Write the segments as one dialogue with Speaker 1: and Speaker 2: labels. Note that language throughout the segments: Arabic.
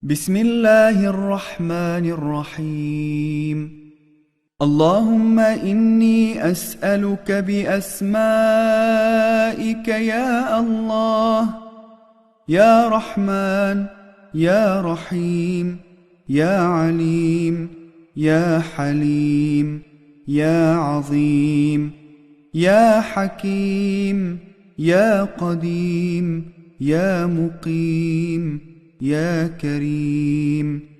Speaker 1: بسم الله الرحمن الرحيم. اللهم إني أسألك بأسمائك يا الله، يا رحمن يا رحيم يا عليم يا حليم يا عظيم يا حكيم يا قديم يا مقيم يا كريم.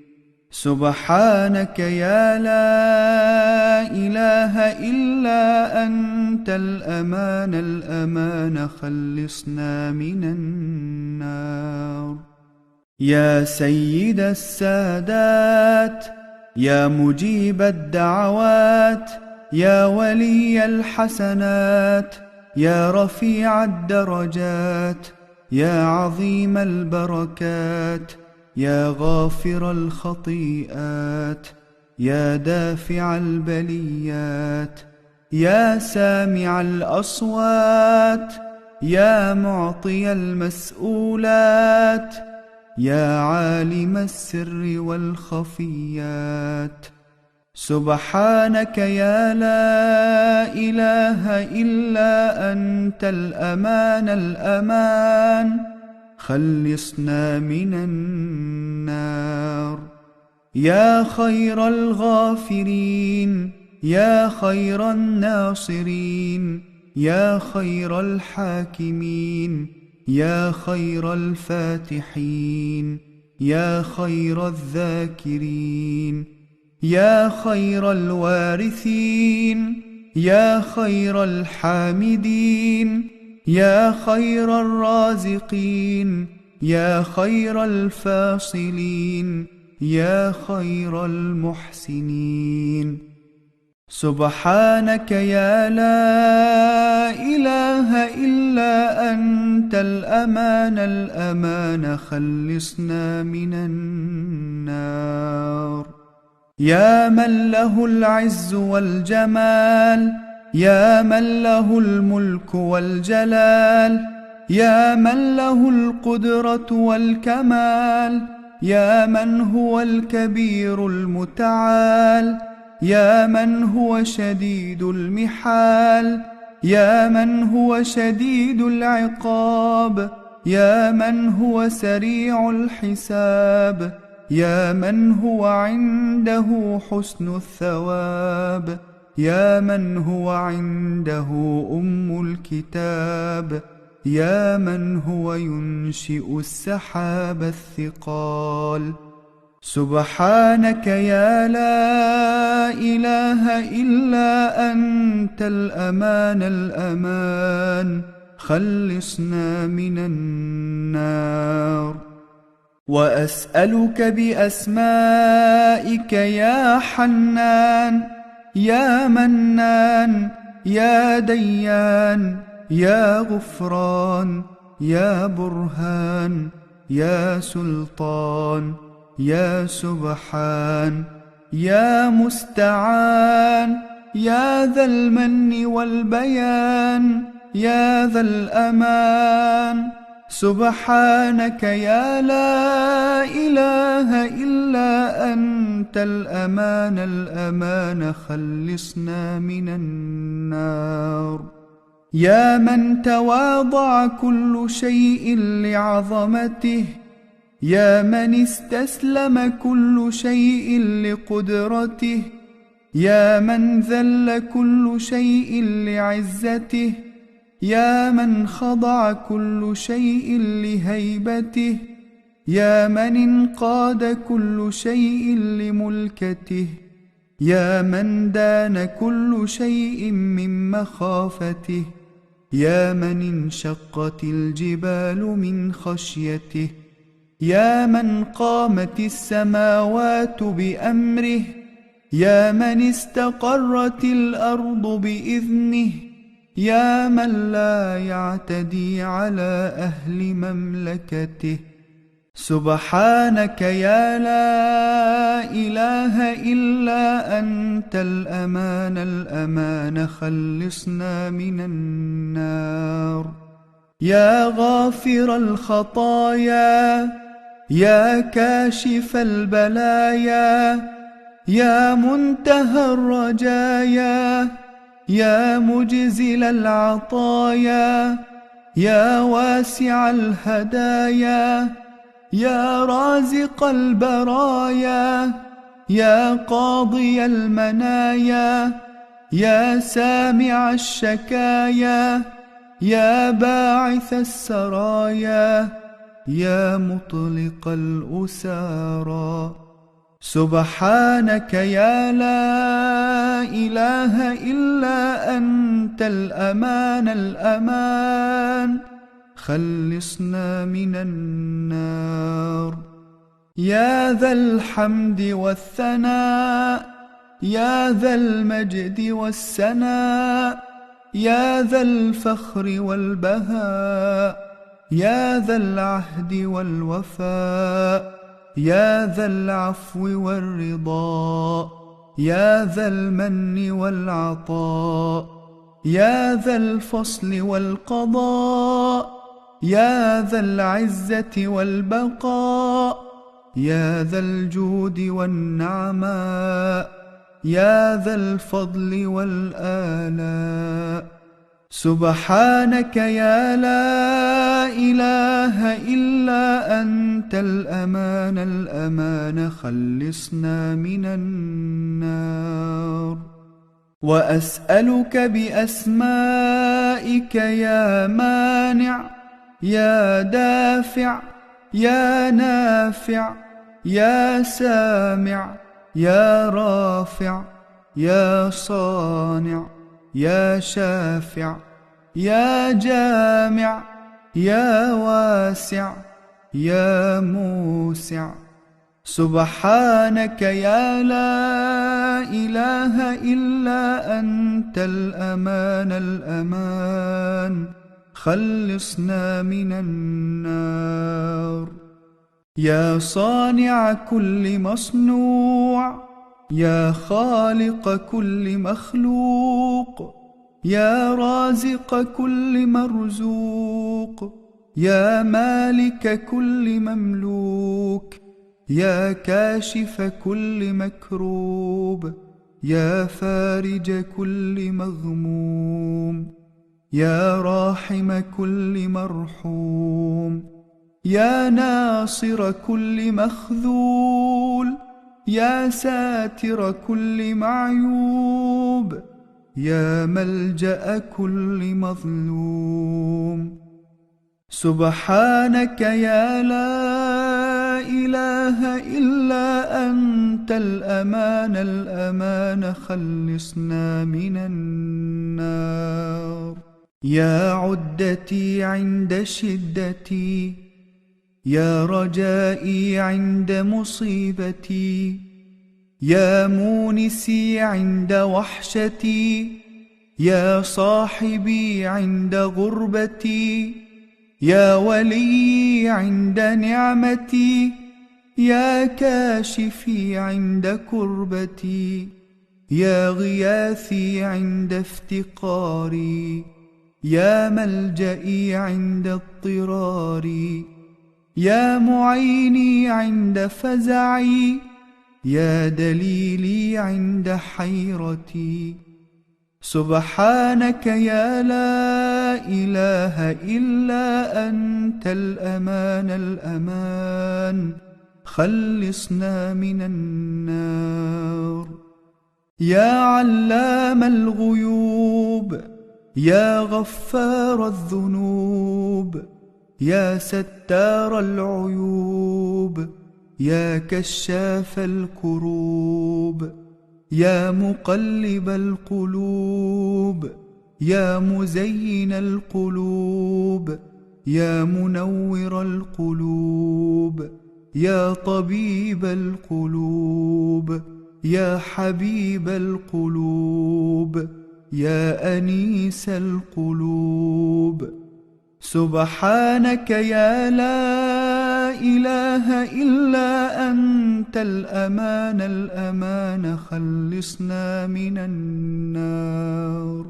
Speaker 1: سبحانك يا لا إله إلا أنت الأمان الأمان، خلصنا من النار. يا سيد السادات، يا مجيب الدعوات، يا ولي الحسنات، يا رفيع الدرجات، يا عظيم البركات، يا غافر الخطيئات، يا دافع البليات، يا سامع الأصوات، يا معطي المسؤولات، يا عالم السر والخفيات. سبحانك يا لا إله إلا أنت الأمان الأمان، خلصنا من النار. يا خير الغافرين، يا خير الناصرين، يا خير الحاكمين، يا خير الفاتحين، يا خير الذاكرين، يا خير الوارثين، يا خير الحامدين، يا خير الرازقين، يا خير الفاصلين، يا خير المحسنين. سبحانك يا لا إله إلا أنت الأمان الأمان، خلصنا من النار. يا من له العز والجمال، يا من له الملك والجلال، يا من له القدرة والكمال، يا من هو الكبير المتعال، يا من هو شديد المحال، يا من هو شديد العقاب، يا من هو سريع الحساب، يا من هو عنده حسن الثواب، يا من هو عنده الكتاب، يا من هو ينشئ السحاب الثقال. سبحانك يا لا إله إلا أنت الأمان الأمان، خلصنا من النار. وأسألك بأسمائك يا حنان، يا منان، يا ديان، يا غفران، يا برهان، يا سلطان، يا سبحان، يا مستعان، يا ذا المن والبيان، يا ذا الأمان. سبحانك يا لا إله إلا أنت الأمان الأمان، خلصنا من النار. يا من تواضع كل شيء لعظمته، يا من استسلم كل شيء لقدرته، يا من ذل كل شيء لعزته، يا من خضع كل شيء لهيبته، يا من انقاد كل شيء لملكته، يا من دان كل شيء من مخافته، يا من انشقت الجبال من خشيته، يا من قامت السماوات بأمره، يا من استقرت الأرض بإذنه، يا من لا يعتدي على أهل مملكته. سبحانك يا لا إله إلا أنت الأمان الأمان، خلصنا من النار. يا غافر الخطايا، يا كاشف البلايا، يا منتهى الرجايا، يا مجزل العطايا، يا واسع الهدايا، يا رازق البرايا، يا قاضي المنايا، يا سامع الشكايا، يا باعث السرايا، يا مطلق الأسارى. سبحانك يا لا إله إلا أنت الأمان الأمان، خلصنا من النار. يا ذا الحمد والثناء، يا ذا المجد والسناء، يا ذا الفخر والبهاء، يا ذا العهد والوفاء، يا ذا العفو والرضا، يا ذا المن والعطاء، يا ذا الفصل والقضاء، يا ذا العزة والبقاء، يا ذا الجود والنعماء، يا ذا الفضل والآلاء. سبحانك يا لا إله إلا أنت الأمان الأمان، خلصنا من النار. وأسألك بأسمائك يا مانع، يا دافع، يا نافع، يا سامع، يا رافع، يا صانع، يا شافع، يا جامع، يا واسع، يا موسع. سبحانك يا لا إله إلا أنت الأمان الأمان، خلصنا من النار. يا صانع كل مصنوع، يا خالق كل مخلوق، يا رازق كل مرزوق، يا مالك كل مملوك، يا كاشف كل مكروب، يا فارج كل مغموم، يا راحم كل مرحوم، يا ناصر كل مخذول، يا ساتر كل معيوب، يا ملجأ كل مظلوم. سبحانك يا لا إله إلا أنت الأمان الأمان، خلصنا من النار. يا عدتي عند شدتي، يا رجائي عند مصيبتي، يا مونسي عند وحشتي، يا صاحبي عند غربتي، يا ولي عند نعمتي، يا كاشفي عند كربتي، يا غياثي عند افتقاري، يا ملجئي عند اضطراري، يا معيني عند فزعي، يا دليلي عند حيرتي. سبحانك يا لا إله إلا أنت الأمان الأمان، خلصنا من النار. يا علام الغيوب، يا غفار الذنوب، يا ستار العيوب، يا كشاف الكروب، يا مقلب القلوب، يا مزين القلوب، يا منور القلوب، يا طبيب القلوب، يا حبيب القلوب، يا أنيس القلوب. سبحانك يا لا إله إلا أنت الأمان الأمان، خلصنا من النار.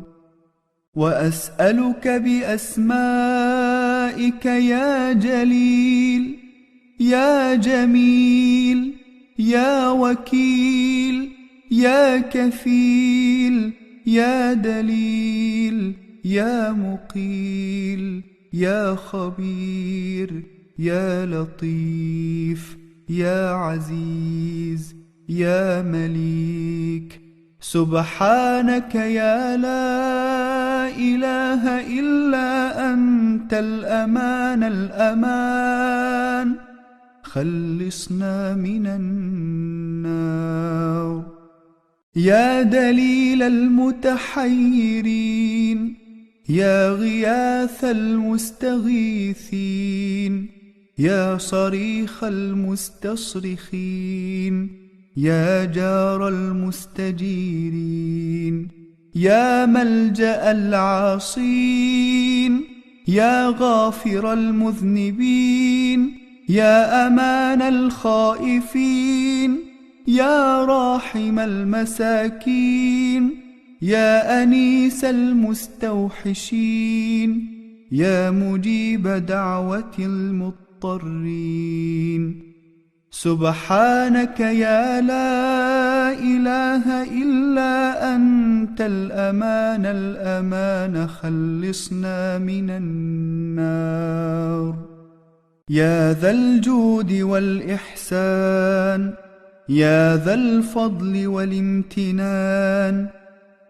Speaker 1: وأسألك بأسمائك يا جليل يا جميل يا وكيل يا كفيل يا دليل يا مقيل يا خبير يا لطيف يا عزيز يا مليك. سبحانك يا لا إله إلا أنت الأمان الأمان، خلصنا من النار. يا دليل المتحيرين يا غياث المستغيثين يا صريخ المستصرخين يا جار المستجيرين يا ملجأ العاصين يا غافر المذنبين يا أمان الخائفين يا راحم المساكين يا أنيس المستوحشين يا مجيب دعوة المضطرين. سبحانك يا لا إله إلا أنت الأمان الأمان، خلصنا من النار. يا ذا الجود والإحسان يا ذا الفضل والامتنان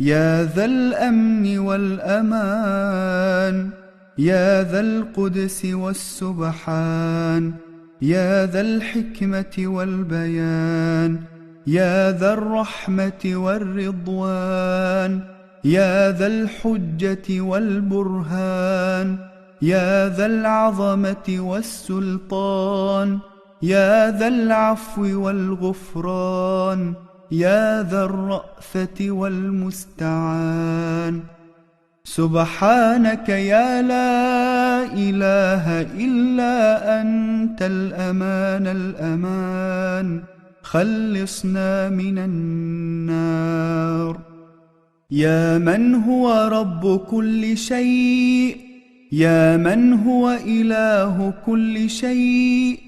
Speaker 1: يا ذا الأمن والأمان يا ذا القدس والسبحان يا ذا الحكمة والبيان يا ذا الرحمة والرضوان يا ذا الحجة والبرهان يا ذا العظمة والسلطان يا ذا العفو والغفران يا ذا الرأفة والمستعان. سبحانك يا لا إله إلا أنت الأمان الأمان، خلصنا من النار. يا من هو رب كل شيء يا من هو إله كل شيء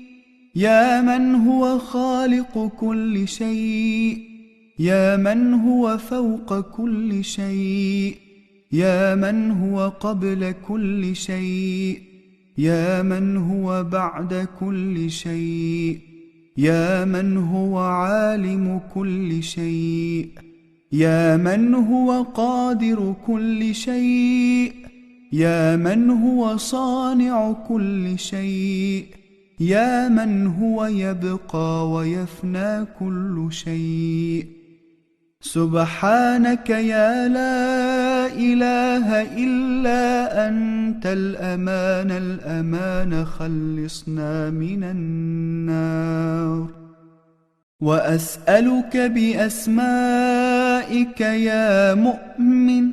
Speaker 1: يا من هو خالق كل شيء يا من هو فوق كل شيء يا من هو قبل كل شيء يا من هو بعد كل شيء يا من هو عالم كل شيء يا من هو قادر كل شيء يا من هو صانع كل شيء يا من هو يبقى ويفنى كل شيء. سبحانك يا لا إله إلا أنت الأمان الأمان، خلصنا من النار. وأسألك بأسمائك يا مؤمن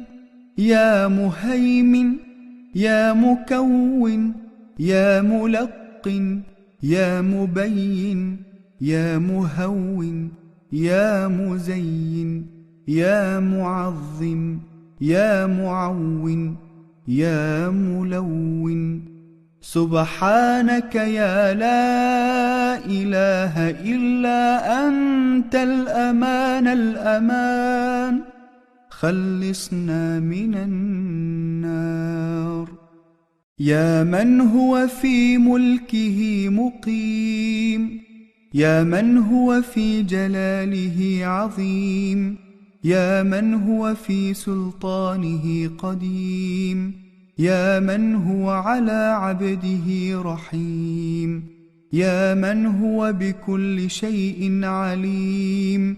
Speaker 1: يا مهيمن يا مكون يا ملقن يا مبين يا مهون يا مزين يا معظم يا معون يا ملون. سبحانك يا لا إله إلا أنت الأمان الأمان، خلصنا من النار. يا من هو في ملكه مقيم يا من هو في جلاله عظيم يا من هو في سلطانه قديم يا من هو على عبده رحيم يا من هو بكل شيء عليم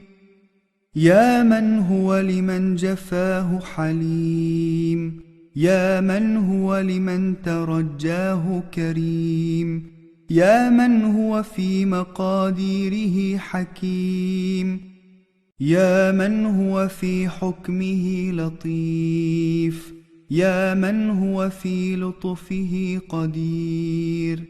Speaker 1: يا من هو لمن جفاه حليم يا من هو لمن ترجاه كريم يا من هو في مقاديره حكيم يا من هو في حكمه لطيف، يا من هو في لطفه قدير.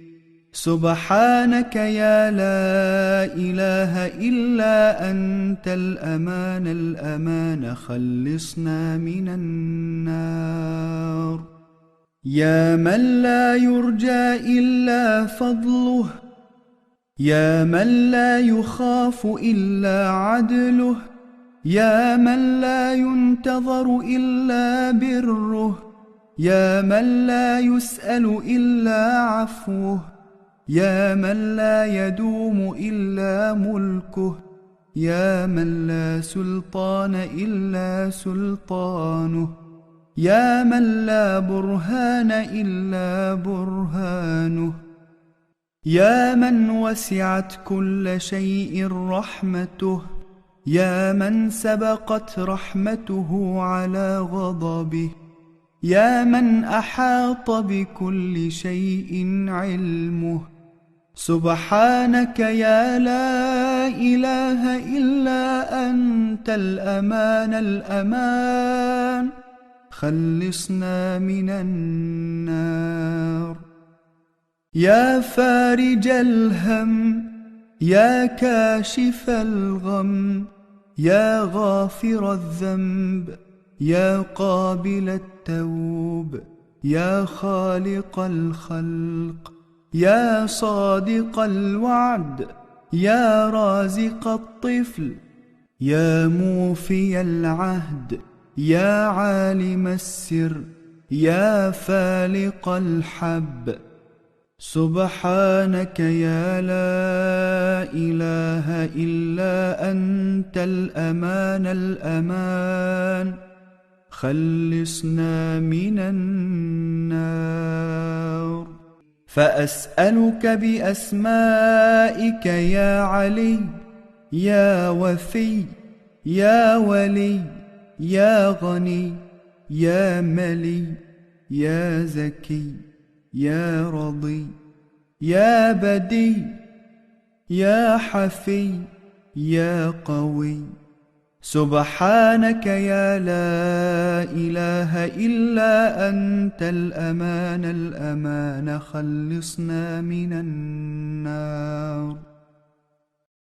Speaker 1: سبحانك يا لا إله إلا أنت الأمان الأمان، خلصنا من النار. يا من لا يرجى إلا فضله، يا من لا يخاف إلا عدله، يا من لا ينتظر إلا بره، يا من لا يسأل إلا عفوه، يا من لا يدوم إلا ملكه، يا من لا سلطان إلا سلطانه، يا من لا برهان إلا برهانه، يا من وسعت كل شيء رحمته، يا من سبقت رحمته على غضبه، يا من أحاط بكل شيء علمه. سبحانك يا لا إله إلا أنت الأمان الأمان، خلصنا من النار. يا فارج الهم، يا كاشف الغم، يا غافر الذنب، يا قابل التوب، يا خالق الخلق، يا صادق الوعد، يا رازق الطفل، يا موفي العهد، يا عالم السر، يا فالق الحب. سبحانك يا لا إله إلا أنت الأمان الأمان، خلصنا من النار. فأسألك بأسمائك يا علي، يا وفي، يا ولي، يا غني، يا ملي، يا زكي، يا رضي، يا بدي، يا حفي، يا قوي. سبحانك يا لا إله إلا أنت الأمان الأمان، خلصنا من النار.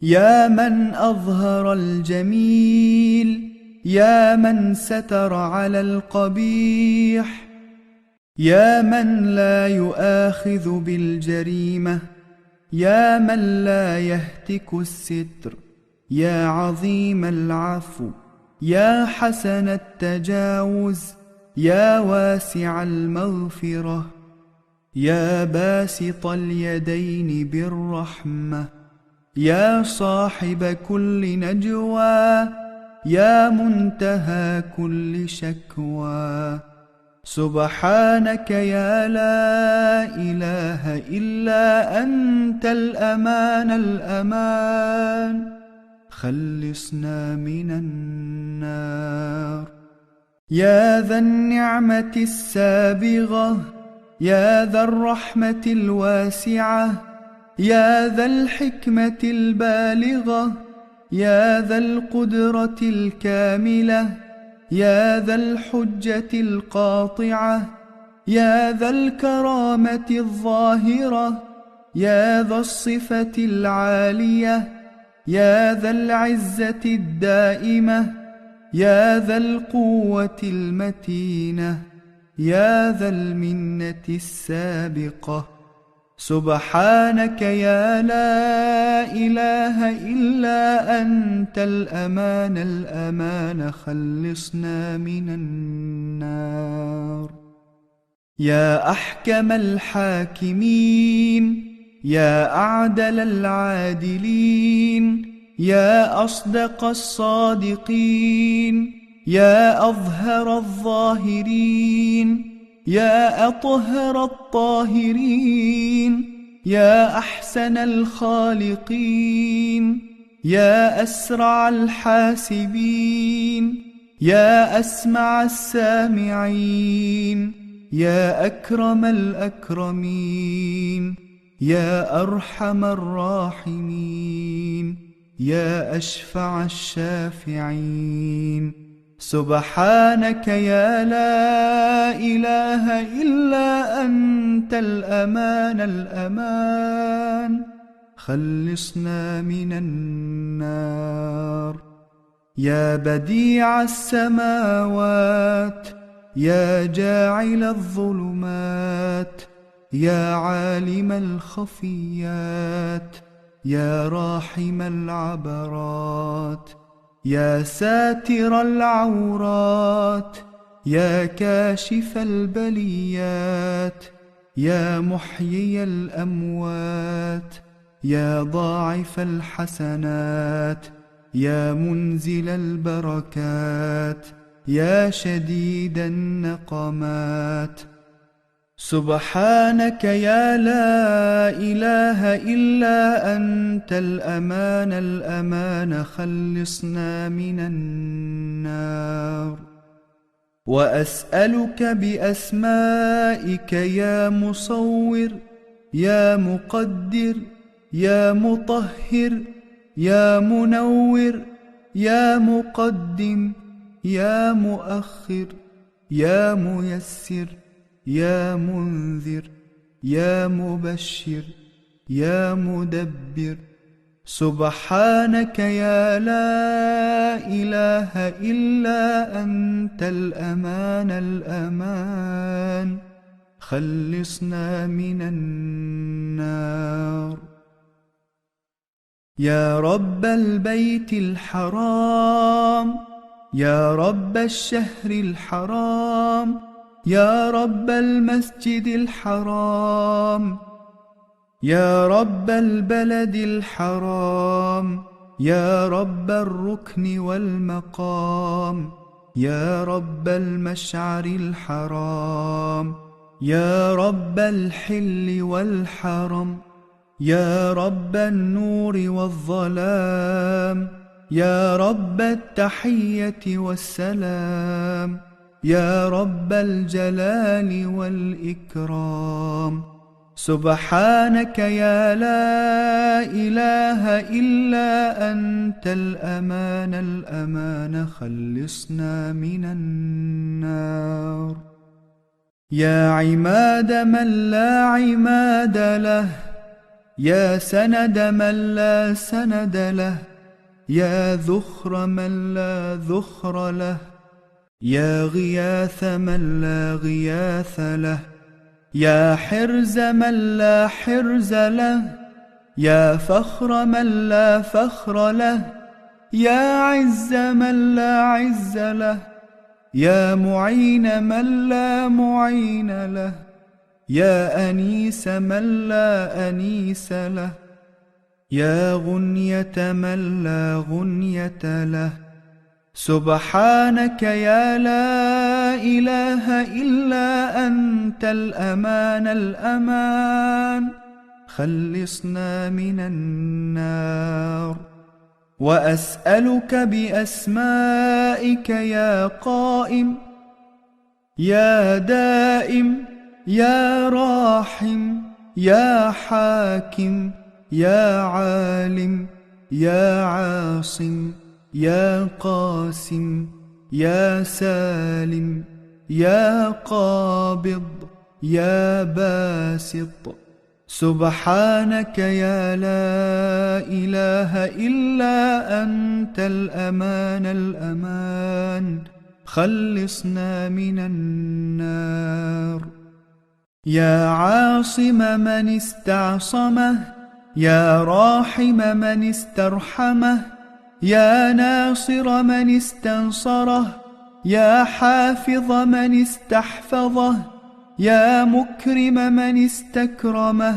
Speaker 1: يا من أظهر الجميل، يا من ستر على القبيح، يا من لا يؤاخذ بالجريمة، يا من لا يهتك الستر، يا عظيم العفو، يا حسن التجاوز، يا واسع المغفرة، يا باسط اليدين بالرحمة، يا صاحب كل نجوى، يا منتهى كل شكوى. سبحانك يا لا إله إلا أنت الأمان الأمان، خلصنا من النار. يا ذا النعمة السابغة، يا ذا الرحمة الواسعة، يا ذا الحكمة البالغة، يا ذا القدرة الكاملة، يا ذا الحجة القاطعة، يا ذا الكرامة الظاهرة، يا ذا الصفة العالية، يا ذا العزة الدائمة، يا ذا القوة المتينة، يا ذا المنة السابقة. سبحانك يا لا إله إلا أنت الأمان الأمان، خلصنا من النار. يا أحكم الحاكمين، يا أعدل العادلين، يا أصدق الصادقين، يا أظهر الظاهرين، يا أطهر الطاهرين، يا أحسن الخالقين، يا أسرع الحاسبين، يا أسمع السامعين، يا أكرم الأكرمين، يا أرحم الراحمين، يا أشفع الشافعين. سبحانك يا لا إله إلا أنت الأمان الأمان، خلصنا من النار. يا بديع السماوات، يا جاعل الظلمات، يا عالم الخفيات، يا راحم العبرات، يا ساتر العورات، يا كاشف البليات، يا محيي الأموات، يا ضاعف الحسنات، يا منزل البركات، يا شديد النقمات. سبحانك يا لا إله إلا أنت الأمان الأمان، خلصنا من النار. وأسألك بأسمائك يا مصور، يا مقدر، يا مطهر، يا منور، يا مقدم، يا مؤخر، يا ميسر، يا منذر، يا مبشر، يا مدبر. سبحانك يا لا إله إلا أنت الأمان الأمان، خلصنا من النار. يا رب البيت الحرام، يا رب الشهر الحرام، يا رب المسجد الحرام، يا رب البلد الحرام، يا رب الركن والمقام، يا رب المشعر الحرام، يا رب الحل والحرم، يا رب النور والظلام، يا رب التحية والسلام، يا رب الجلال والإكرام. سبحانك يا لا إله إلا أنت الأمان الأمان، خلصنا من النار. يا عماد من لا عماد له، يا سند من لا سند له، يا ذخر من لا ذخر له، يا غياث من لا غياث له، يا حرز من لا حرز له، يا فخر من لا فخر له، يا عز من لا عز له، يا معين من لا معين له، يا أنيس من لا أنيس له، يا غنية من لا غنية له. سبحانك يا لا إله إلا أنت الأمان الأمان، خلصنا من النار. وأسألك بأسمائك يا قائم، يا دائم، يا راحم، يا حاكم، يا عالم، يا عاصم، يا قاسم، يا سالم، يا قابض، يا باسط. سبحانك يا لا إله إلا أنت الأمان الأمان، خلصنا من النار. يا عاصم من استعصمه، يا راحم من استرحمه، يا ناصر من استنصره، يا حافظ من استحفظه، يا مكرم من استكرمه،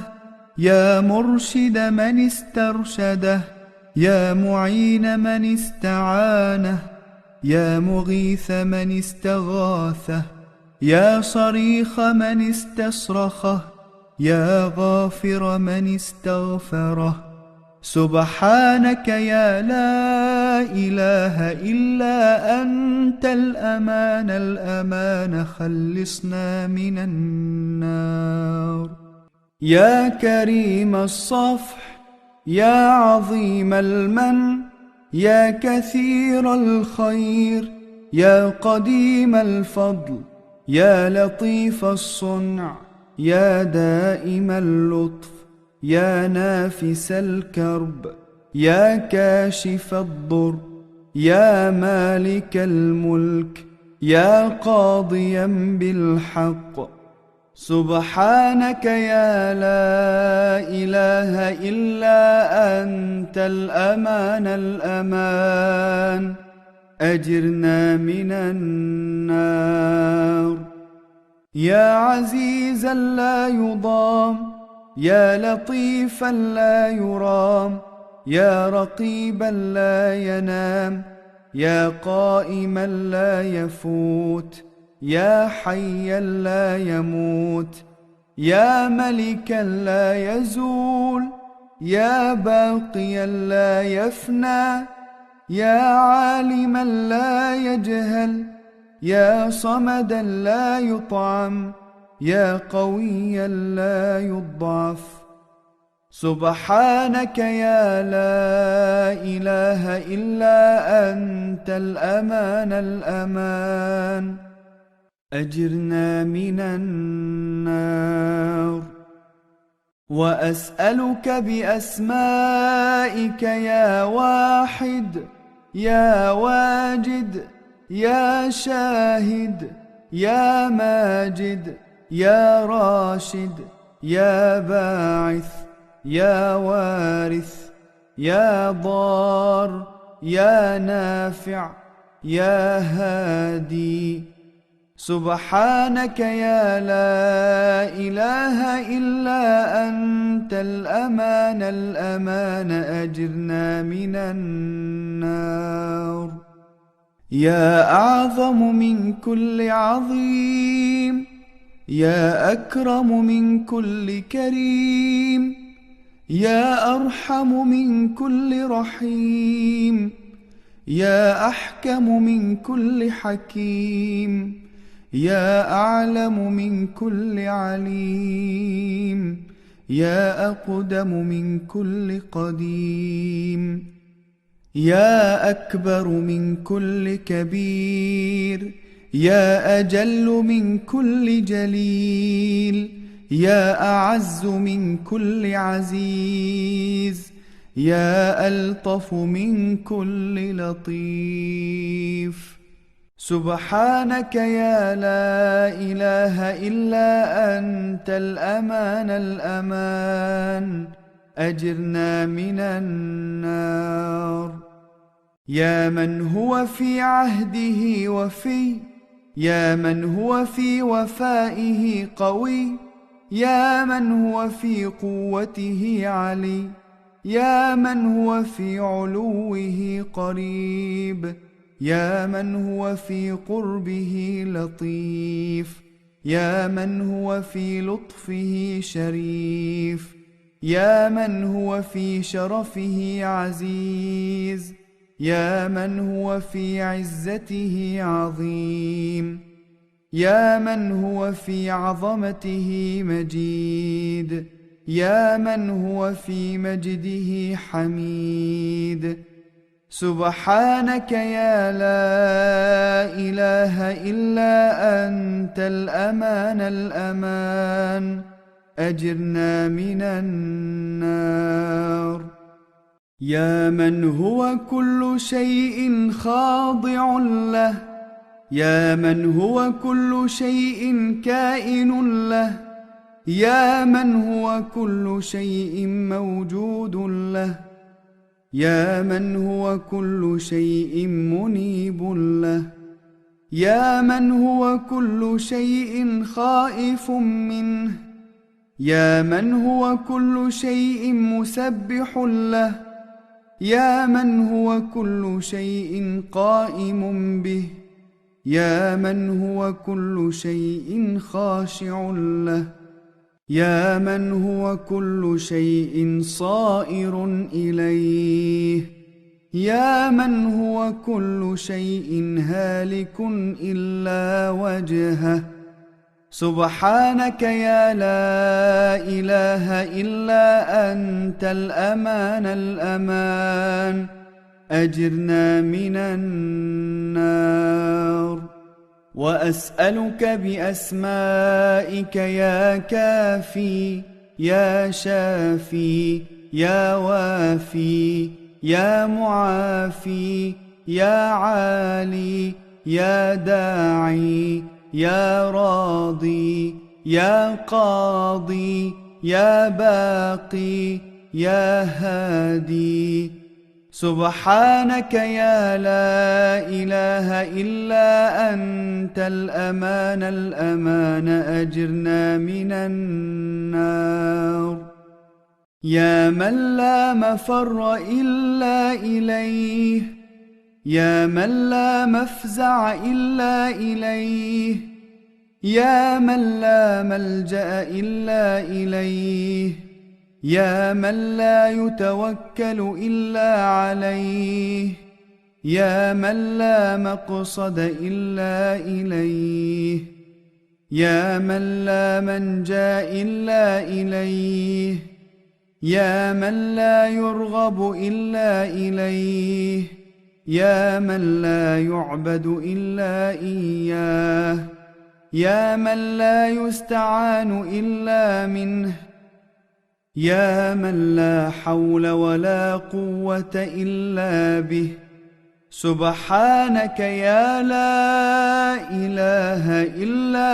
Speaker 1: يا مرشد من استرشده، يا معين من استعانه، يا مغيث من استغاثه، يا صريخ من استصرخه، يا غافر من استغفره. سبحانك يا لا إله إلا أنت الأمان الأمان، خلصنا من النار. يا كريم الصفح، يا عظيم المن، يا كثير الخير، يا قديم الفضل، يا لطيف الصنع، يا دائم اللطف، يا نافس الكرب، يا كاشف الضر، يا مالك الملك، يا قاضيا بالحق. سبحانك يا لا إله إلا أنت الأمان الأمان، أجرنا من النار. يا عزيزا لا يضام، يا لطيفا لا يرام، يا رقيبا لا ينام، يا قائما لا يفوت، يا حيا لا يموت، يا ملكا لا يزول، يا باقيا لا يفنى، يا عالما لا يجهل، يا صمدا لا يطعم، يا قويا لا يضعف. سبحانك يا لا إله إلا أنت الأمان الأمان، أجرنا من النار. وأسألك بأسمائك يا واحد، يا واجد، يا شاهد، يا ماجد، يا راشد، يا باعث، يا وارث، يا ضار، يا نافع، يا هادي. سبحانك يا لا إله إلا أنت الأمان الأمان، أجرنا من النار. يا أعظم من كل عظيم، يا أكرم من كل كريم، يا أرحم من كل رحيم، يا أحكم من كل حكيم، يا أعلم من كل عليم، يا أقدم من كل قديم، يا أكبر من كل كبير، يا أجل من كل جليل، يا أعز من كل عزيز، يا ألطف من كل لطيف. سبحانك يا لا إله إلا أنت الأمان الأمان، أجرنا من النار. يا من هو في عهده وفي، يا من هو في وفائه قوي، يا من هو في قوته علي، يا من هو في علوه قريب، يا من هو في قربه لطيف، يا من هو في لطفه شريف، يا من هو في شرفه عزيز، يا من هو في عزته عظيم، يا من هو في عظمته مجيد، يا من هو في مجده حميد. سبحانك يا لا إله إلا أنت الأمان الأمان، أجرنا من النار. يا من هو كل شيء خاضع له، يا من هو كل شيء كائن له، يا من هو كل شيء موجود له، يا من هو كل شيء منيب له، يا من هو كل شيء خائف منه، يا من هو كل شيء مسبح له، يا من هو كل شيء قائم به، يا من هو كل شيء خاشع له، يا من هو كل شيء صائر إليه، يا من هو كل شيء هالك إلا وجهه. سبحانك يا لا إله إلا أنت الأمان الأمان أجرنا من النار. وأسألك بأسمائك يا كافي يا شافي يا وافي يا معافي يا عالي يا داعي يا راضي يا قاضي يا باقي يا هادي. سبحانك يا لا إله إلا أنت الأمان الأمان أجرنا من النار. يا من لا مفر إلا إليه يا من لا مفزع إلا إليه يا من لا ملجأ إلا إليه يا من لا يتوكل إلا عليه يا من لا مقصد إلا إليه يا من لا منجا إلا إليه يا من لا يرغب إلا إليه يا من لا يعبد إلا إياه يا من لا يستعان إلا منه يا من لا حول ولا قوة إلا به. سبحانك يا لا إله إلا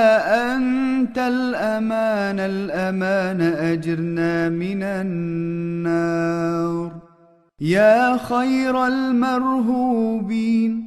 Speaker 1: أنت الأمان الأمان أجرنا من النار. يا خير المرهوبين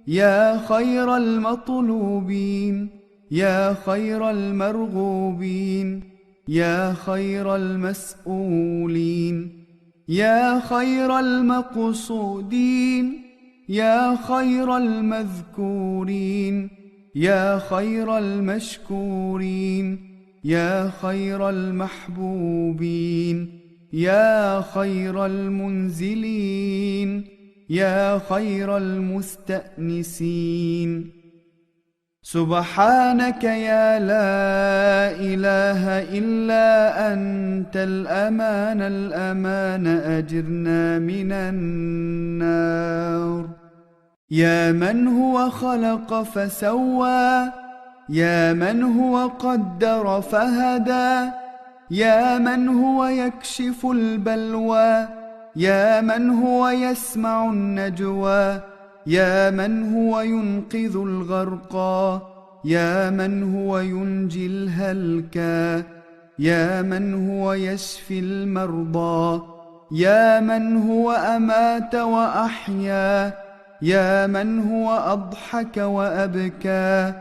Speaker 1: يا خير المطلوبين يا خير المرغوبين يا خير المسؤولين يا خير المقصودين يا خير المذكورين يا خير المشكورين يا خير المحبوبين يا خير المنزلين يا خير المستأنسين. سبحانك يا لا إله إلا أنت الأمان الأمان أجرنا من النار. يا من هو خلق فسوى يا من هو قدر فهدى يا من هو يكشف البلوى يا من هو يسمع النجوى يا من هو ينقذ الغرقى يا من هو ينجي الهلكى يا من هو يشفي المرضى يا من هو أمات وأحيا يا من هو أضحك وأبكى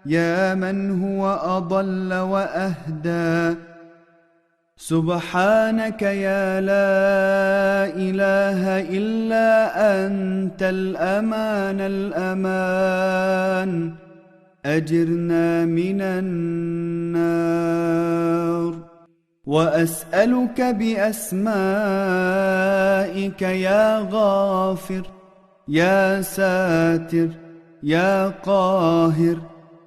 Speaker 1: يا من هو أضل وأهدى. سبحانك يا لا إله إلا أنت الأمان الأمان أجرنا من النار. وأسألك بأسمائك يا غافر يا ساتر يا قاهر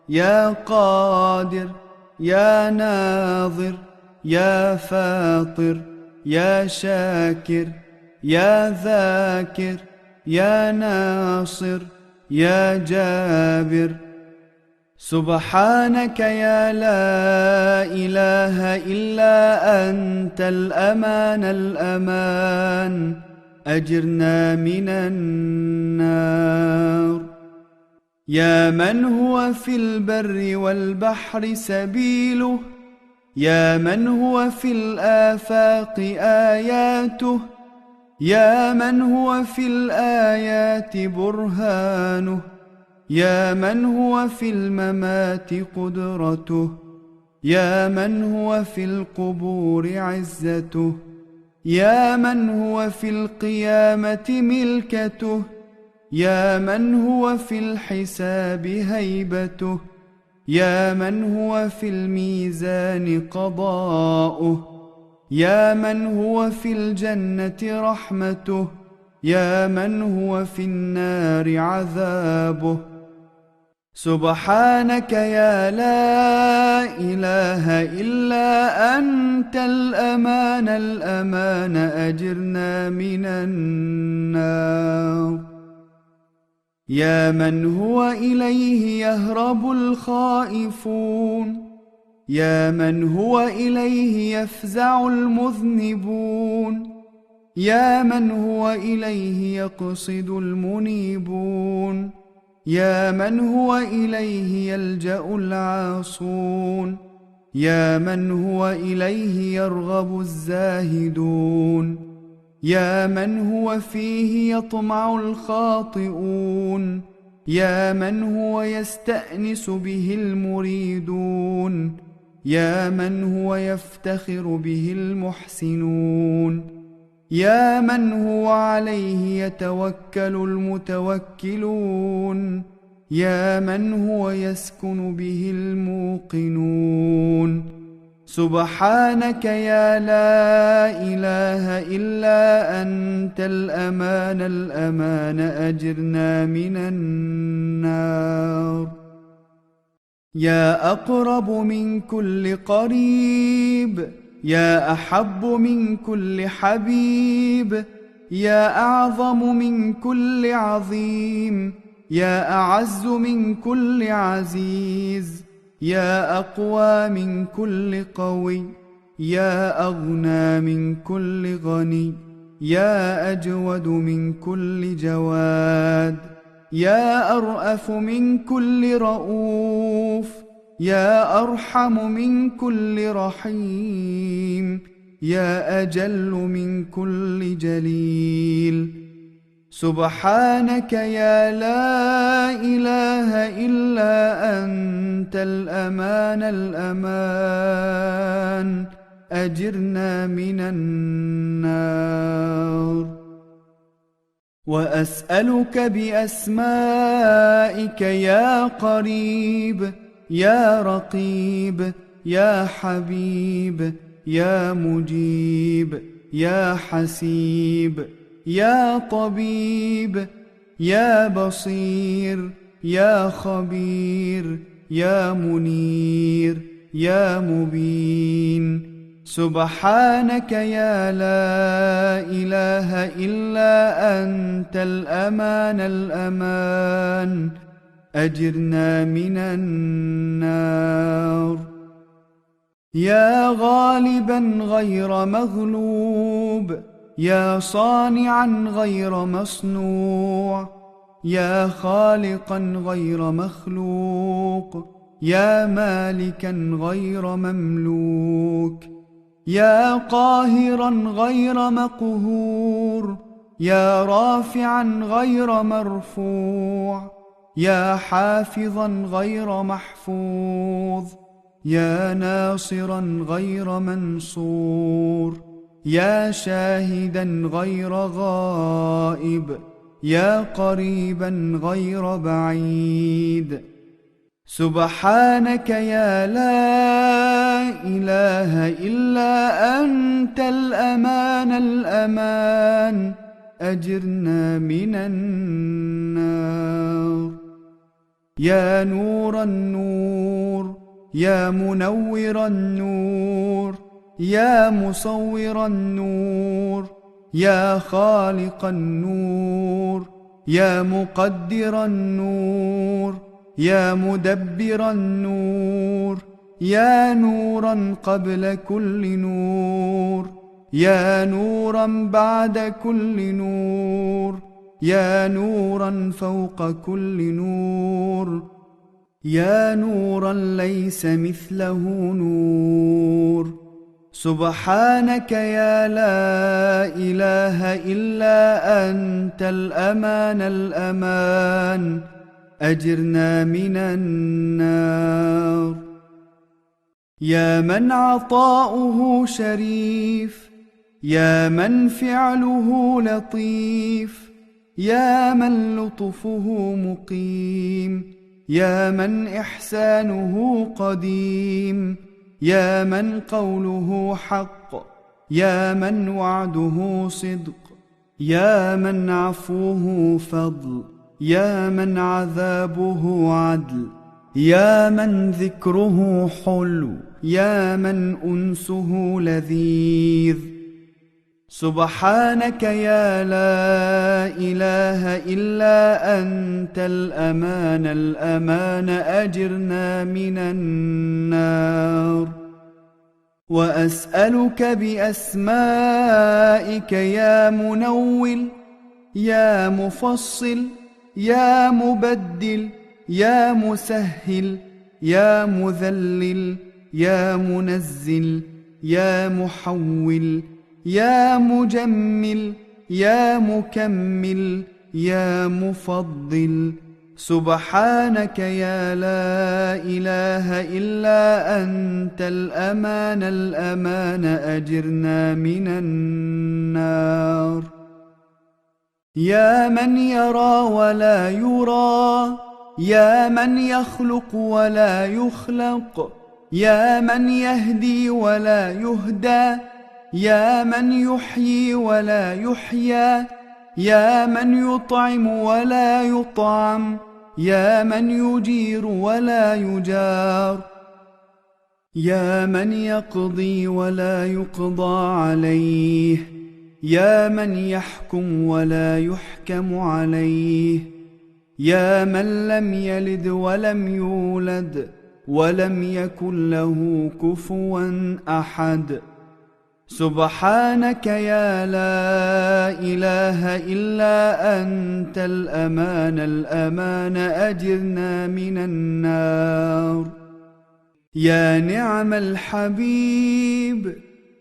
Speaker 1: يا قادر يا ناظر يا فاطر يا شاكر يا ذاكر يا ناصر يا جابر. سبحانك يا لا إله إلا أنت الأمان الأمان أجرنا من النار. يا من هو في البر والبحر سبيله يا من هو في الآفاق آياته يا من هو في الآيات برهانه يا من هو في الممات قدرته يا من هو في القبور عزته يا من هو في القيامة ملكته يا من هو في الحساب هيبته يا من هو في الميزان قضاؤه يا من هو في الجنة رحمته يا من هو في النار عذابه. سبحانك يا لا إله إلا أنت الأمان الأمان أجرنا من النار. يا من هو إليه يهرب الخائفون، يا من هو إليه يفزع المذنبون، يا من هو إليه يقصد المنيبون، يا من هو إليه يلجأ العاصون، يا من هو إليه يرغب الزاهدون، يا من هو فيه يطمع الخاطئون، يا من هو يستأنس به المريدون، يا من هو يفتخر به المحسنون، يا من هو عليه يتوكل المتوكلون، يا من هو يسكن به الموقنون. سبحانك يا لا إله إلا أنت الأمان الأمان أجرنا من النار. يا أقرب من كل قريب، يا أحب من كل حبيب، يا أعظم من كل عظيم، يا أعز من كل عزيز، يا أقوى من كل قوي، يا أغنى من كل غني، يا أجود من كل جواد، يا أرأف من كل رؤوف، يا أرحم من كل رحيم، يا أجل من كل جليل. سبحانك يا لا إله إلا أنت الأمان الأمان أجرنا من النار. وأسألك بأسمائك يا قريب يا رقيب يا حبيب يا مجيب يا حسيب يا طبيب يا بصير يا خبير يا منير يا مبين. سبحانك يا لا إله إلا أنت الأمان الأمان أجرنا من النار. يا غالبا غير مغلوب، يا صانعا غير مصنوع، يا خالقا غير مخلوق، يا مالكا غير مملوك، يا قاهرا غير مقهور، يا رافعا غير مرفوع، يا حافظا غير محفوظ، يا ناصرا غير منصور، يا شاهدا غير غائب، يا قريبا غير بعيد. سبحانك يا لا إله إلا أنت الأمان الأمان أجرنا من النار. يا نور النور، يا منور النور، يا مصور النور، يا خالق النور، يا مقدر النور، يا مدبر النور، يا نورا قبل كل نور، يا نورا بعد كل نور، يا نورا فوق كل نور، يا نورا ليس مثله نور. سبحانك يا لا إله إلا أنت الأمان الأمان أجرنا من النار. يا من عطاؤه شريف، يا من فعله لطيف، يا من لطفه مقيم، يا من إحسانه قديم، يا من قوله حق، يا من وعده صدق، يا من عفوه فضل، يا من عذابه عدل، يا من ذكره حلو، يا من أنسه لذيذ. سبحانك يا لا إله إلا أنت الأمان الأمان، أجرنا من النار. وأسألك بأسمائك يا منول، يا مفصل، يا مبدل، يا مسهل، يا مذلل، يا منزل، يا محول، يا مجمل، يا مكمل، يا مفضل. سبحانك يا لا إله إلا أنت الأمان الأمان، أجرنا من النار. يا من يرى ولا يرى، يا من يخلق ولا يخلق، يا من يهدي ولا يهدى، يا من يحيي ولا يحيى، يا من يطعم ولا يطعم، يا من يجير ولا يجار، يا من يقضي ولا يقضى عليه، يا من يحكم ولا يحكم عليه، يا من لم يلد ولم يولد ولم يكن له كفوا أحد. سبحانك يا لا إله إلا أنت الأمان الأمان، أجرنا من النار. يا نعم الحبيب،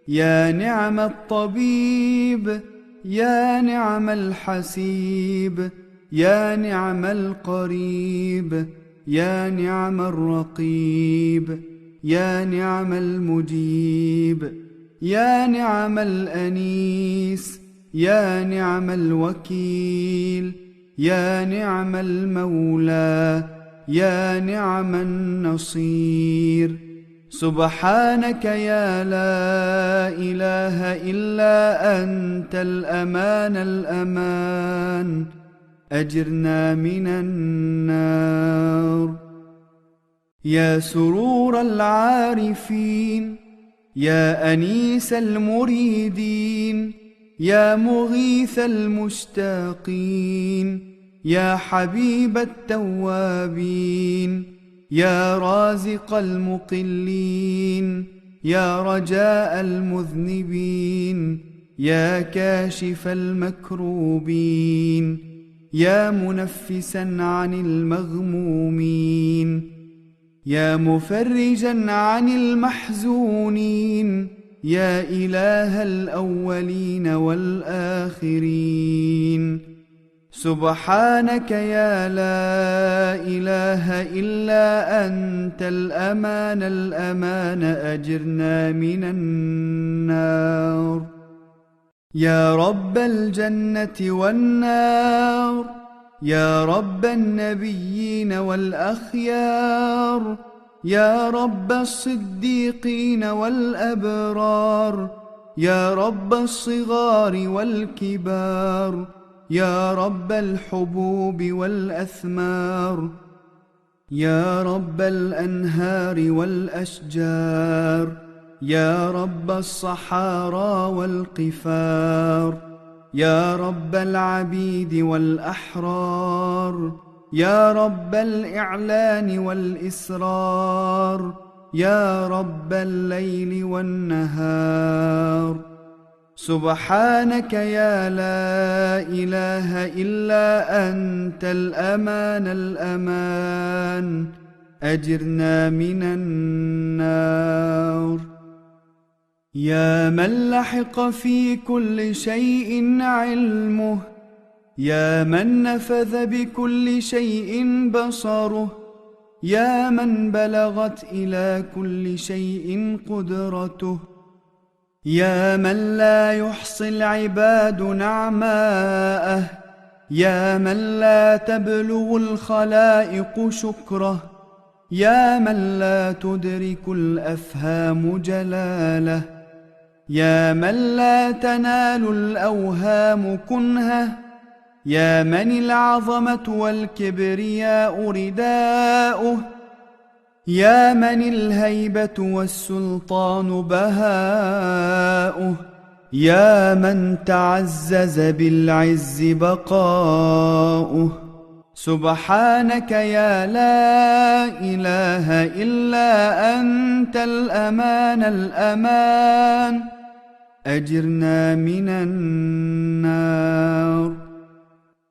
Speaker 1: يا نعم الطبيب، يا نعم الحسيب، يا نعم القريب، يا نعم الرقيب، يا نعم المجيب، يا نعم الأنيس، يا نعم الوكيل، يا نعم المولى، يا نعم النصير. سبحانك يا لا إله إلا أنت الأمان الأمان، أجرنا من النار. يا سرور العارفين، يا أنيس المريدين، يا مغيث المشتاقين، يا حبيب التوابين، يا رازق المقلين، يا رجاء المذنبين، يا كاشف المكروبين، يا منفسا عن المغمومين، يا مفرجا عن المحزونين، يا إله الأولين والآخرين. سبحانك يا لا إله إلا أنت الأمان الأمان، أجرنا من النار. يا رب الجنة والنار، يا رب النبيين والأخيار، يا رب الصديقين والأبرار، يا رب الصغار والكبار، يا رب الحبوب والأثمار، يا رب الأنهار والأشجار، يا رب الصحارى والقفار، يا رب العبيد والأحرار، يا رب الإعلان والإسرار، يا رب الليل والنهار. سبحانك يا لا إله إلا أنت الأمان الأمان، أجرنا من النار. يا من لحق في كل شيء علمه، يا من نفذ بكل شيء بصره، يا من بلغت إلى كل شيء قدرته، يا من لا يحصي العباد نعماءه، يا من لا تبلغ الخلائق شكره، يا من لا تدرك الأفهام جلاله، يا من لا تنال الأوهام كنهه، يا من العظمة والكبرياء رداؤه، يا من الهيبة والسلطان بهاؤه، يا من تعزز بالعز بقاؤه. سبحانك يا لا إله إلا أنت الأمان الأمان، أجرنا من النار.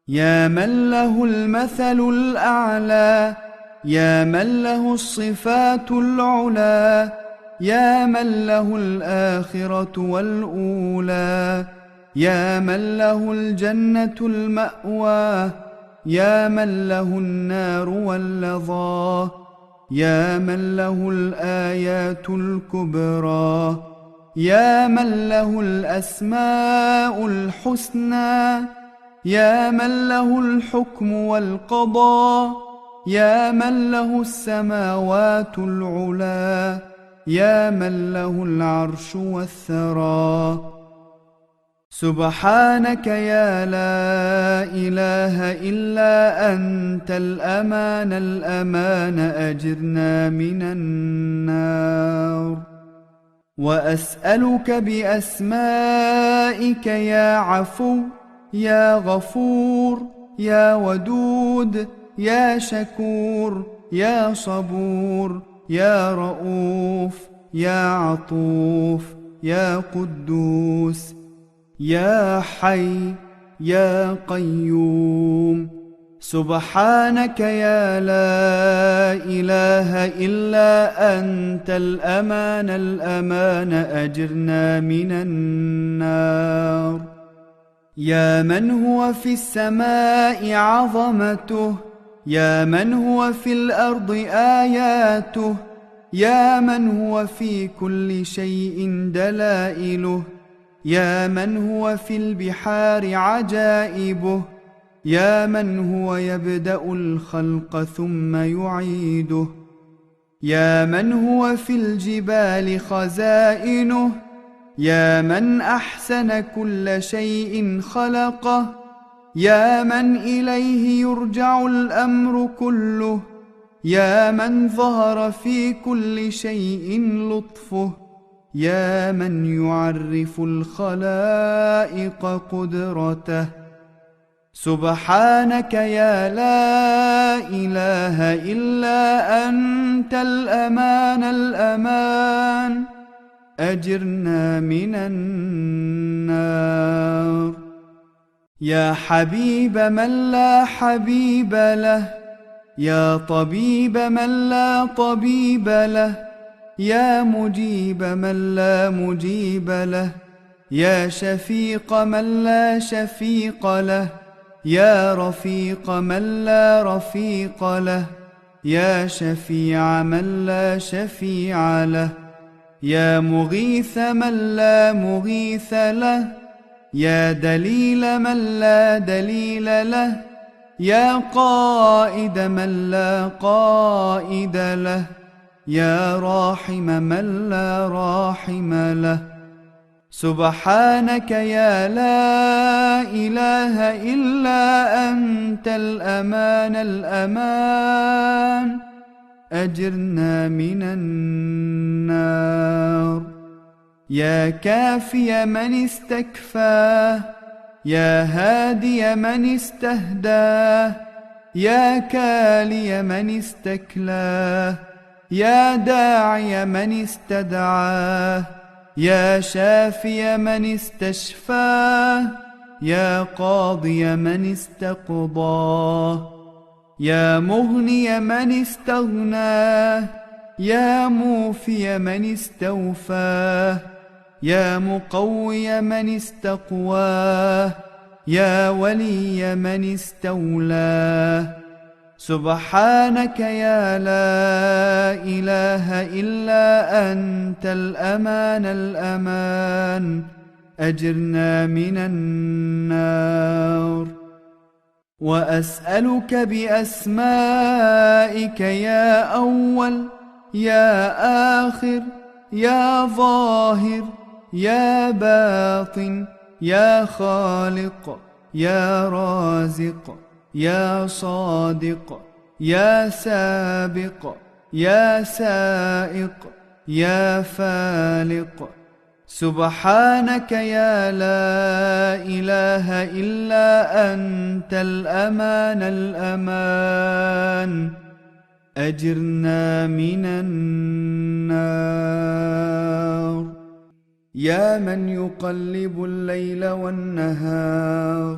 Speaker 1: يا من له المثل الأعلى، يا من له الصفات العلى، يا من له الآخرة والأولى، يا من له الجنة المأوى، يا من له النار واللظى، يا من له الآيات الكبرى، يا من له الأسماء الحسنى، يا من له الحكم والقضاء، يا من له السماوات العلى، يا من له العرش والثرى. سبحانك يا لا إله إلا أنت الأمان الأمان، أجرنا من النار. وأسألك بأسمائك يا عفو، يا غفور، يا ودود، يا شكور، يا صبور، يا رؤوف، يا عطوف، يا قدوس، يا حي، يا قيوم. سبحانك يا لا إله إلا أنت الأمان الأمان، أجرنا من النار. يا من هو في السماء عظمته، يا من هو في الأرض آياته، يا من هو في كل شيء دلائله، يا من هو في البحار عجائبه، يا من هو يبدأ الخلق ثم يعيده، يا من هو في الجبال خزائنه، يا من أحسن كل شيء خلقه، يا من إليه يرجع الأمر كله، يا من ظهر في كل شيء لطفه، يا من يعرف الخلائق قدرته. سبحانك يا لا إله إلا أنت الأمان الأمان، أجرنا من النار. يا حبيب من لا حبيب له، يا طبيب من لا طبيب له، يا مجيب من لا مجيب له، يا شفيق من لا شفيق له، يا رفيق من لا رفيق له، يا شفيع من لا شفيع له، يا مغيث من لا مغيث له، يا دليل من لا دليل له، يا قائد من لا قائد له، يا راحم من لا راحم له. سبحانك يا لا إله إلا أنت الأمان الأمان، أجرنا من النار. يا كافي من استكفاه، يا هادي من استهداه، يا كالي من استكلاه، يا داعي من استدعاه، يا شافي من استشفاه، يا قاضي من استقضاه، يا مغني من استغناه، يا موفي من استوفاه، يا مقوي من استقواه، يا ولي من استولاه. سبحانك يا لا إله إلا أنت الأمان الأمان، أجرنا من النار. وأسألك بأسمائك يا أول، يا آخر، يا ظاهر، يا باطن، يا خالق، يا رازق يا صادق يا سابق يا سائق يا فالق. سبحانك يا لا إله إلا أنت الأمان الأمان. أجرنا من النار. يا من يقلب الليل والنهار،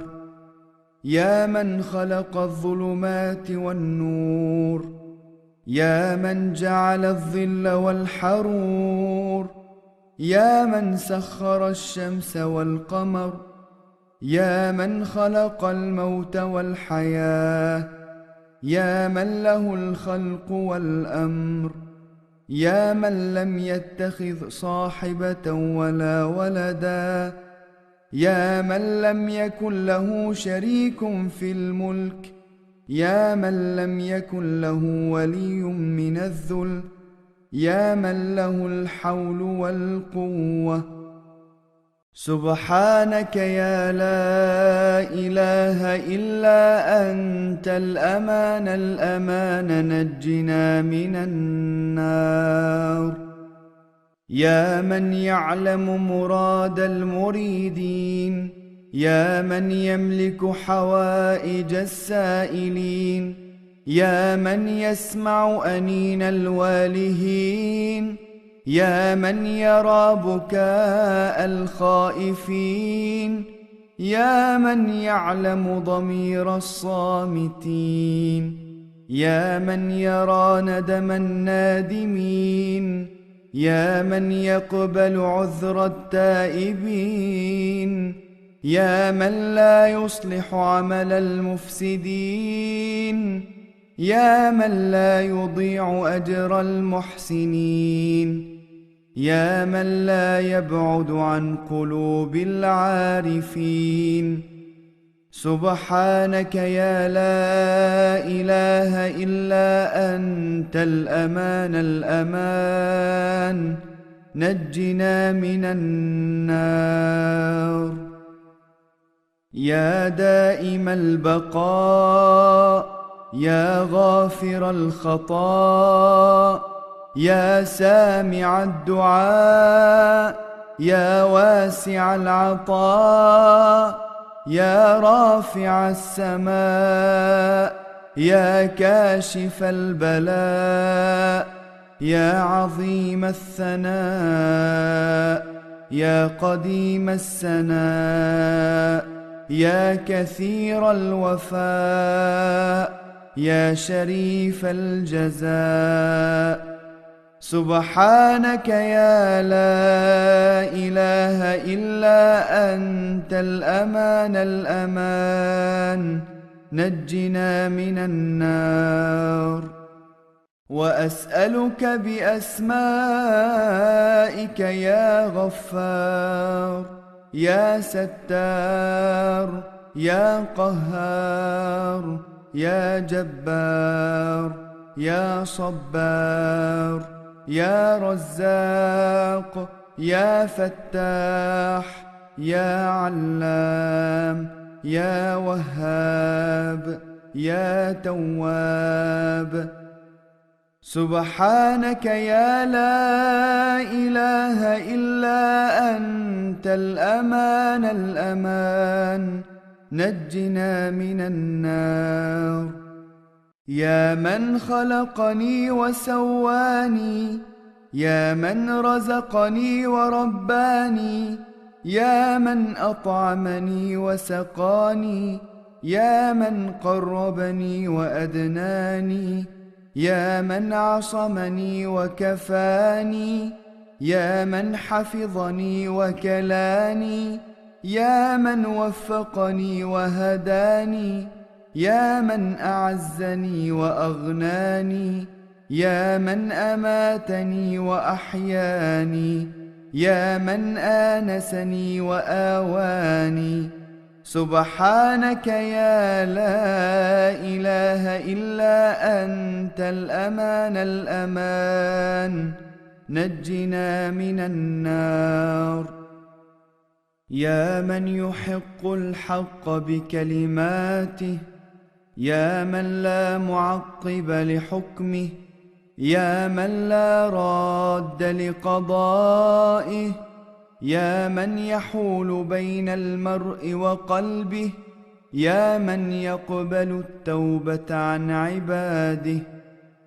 Speaker 1: يا من خلق الظلمات والنور، يا من جعل الظل والحرور، يا من سخر الشمس والقمر، يا من خلق الموت والحياة، يا من له الخلق والأمر، يا من لم يتخذ صاحبة ولا ولدا، يا من لم يكن له شريك في الملك، يا من لم يكن له ولي من الذل، يا من له الحول والقوة. سبحانك يا لا إله إلا أنت الأمان الأمان. نجنا من النار. يا من يعلم مراد المريدين، يا من يملك حوائج السائلين، يا من يسمع أنين الوالهين، يا من يرى بكاء الخائفين، يا من يعلم ضمير الصامتين، يا من يرى ندم النادمين، يا من يقبل عذر التائبين، يا من لا يصلح عمل المفسدين، يا من لا يضيع أجر المحسنين، يا من لا يبعد عن قلوب العارفين. سبحانك يا لا إله إلا أنت الأمان الأمان. نجنا من النار. يا دائم البقاء، يا غافر الخطاء، يا سامع الدعاء، يا واسع العطاء، يا رافع السماء، يا كاشف البلاء، يا عظيم الثناء، يا قديم السناء، يا كثير الوفاء، يا شريف الجزاء. سبحانك يا لا إله إلا أنت الأمان الأمان. نجنا من النار. وأسألك بأسمائك يا غفار، يا ستار، يا قهار، يا جبار، يا صبار، يا رزاق، يا فتاح، يا علام، يا وهاب، يا تواب. سبحانك يا لا إله إلا أنت الأمان الأمان. نجنا من النار. يا من خلقني وسواني، يا من رزقني ورباني، يا من أطعمني وسقاني، يا من قربني وأدناني، يا من عصمني وكفاني، يا من حفظني وكلاني، يا من وفقني وهداني، يا من أعزني وأغناني، يا من أماتني وأحياني، يا من آنسني وآواني. سبحانك يا لا إله إلا أنت الأمان الأمان. نجنا من النار. يا من يحق الحق بكلماته، يا من لا معقب لحكمه، يا من لا راد لقضائه، يا من يحول بين المرء وقلبه، يا من يقبل التوبة عن عباده،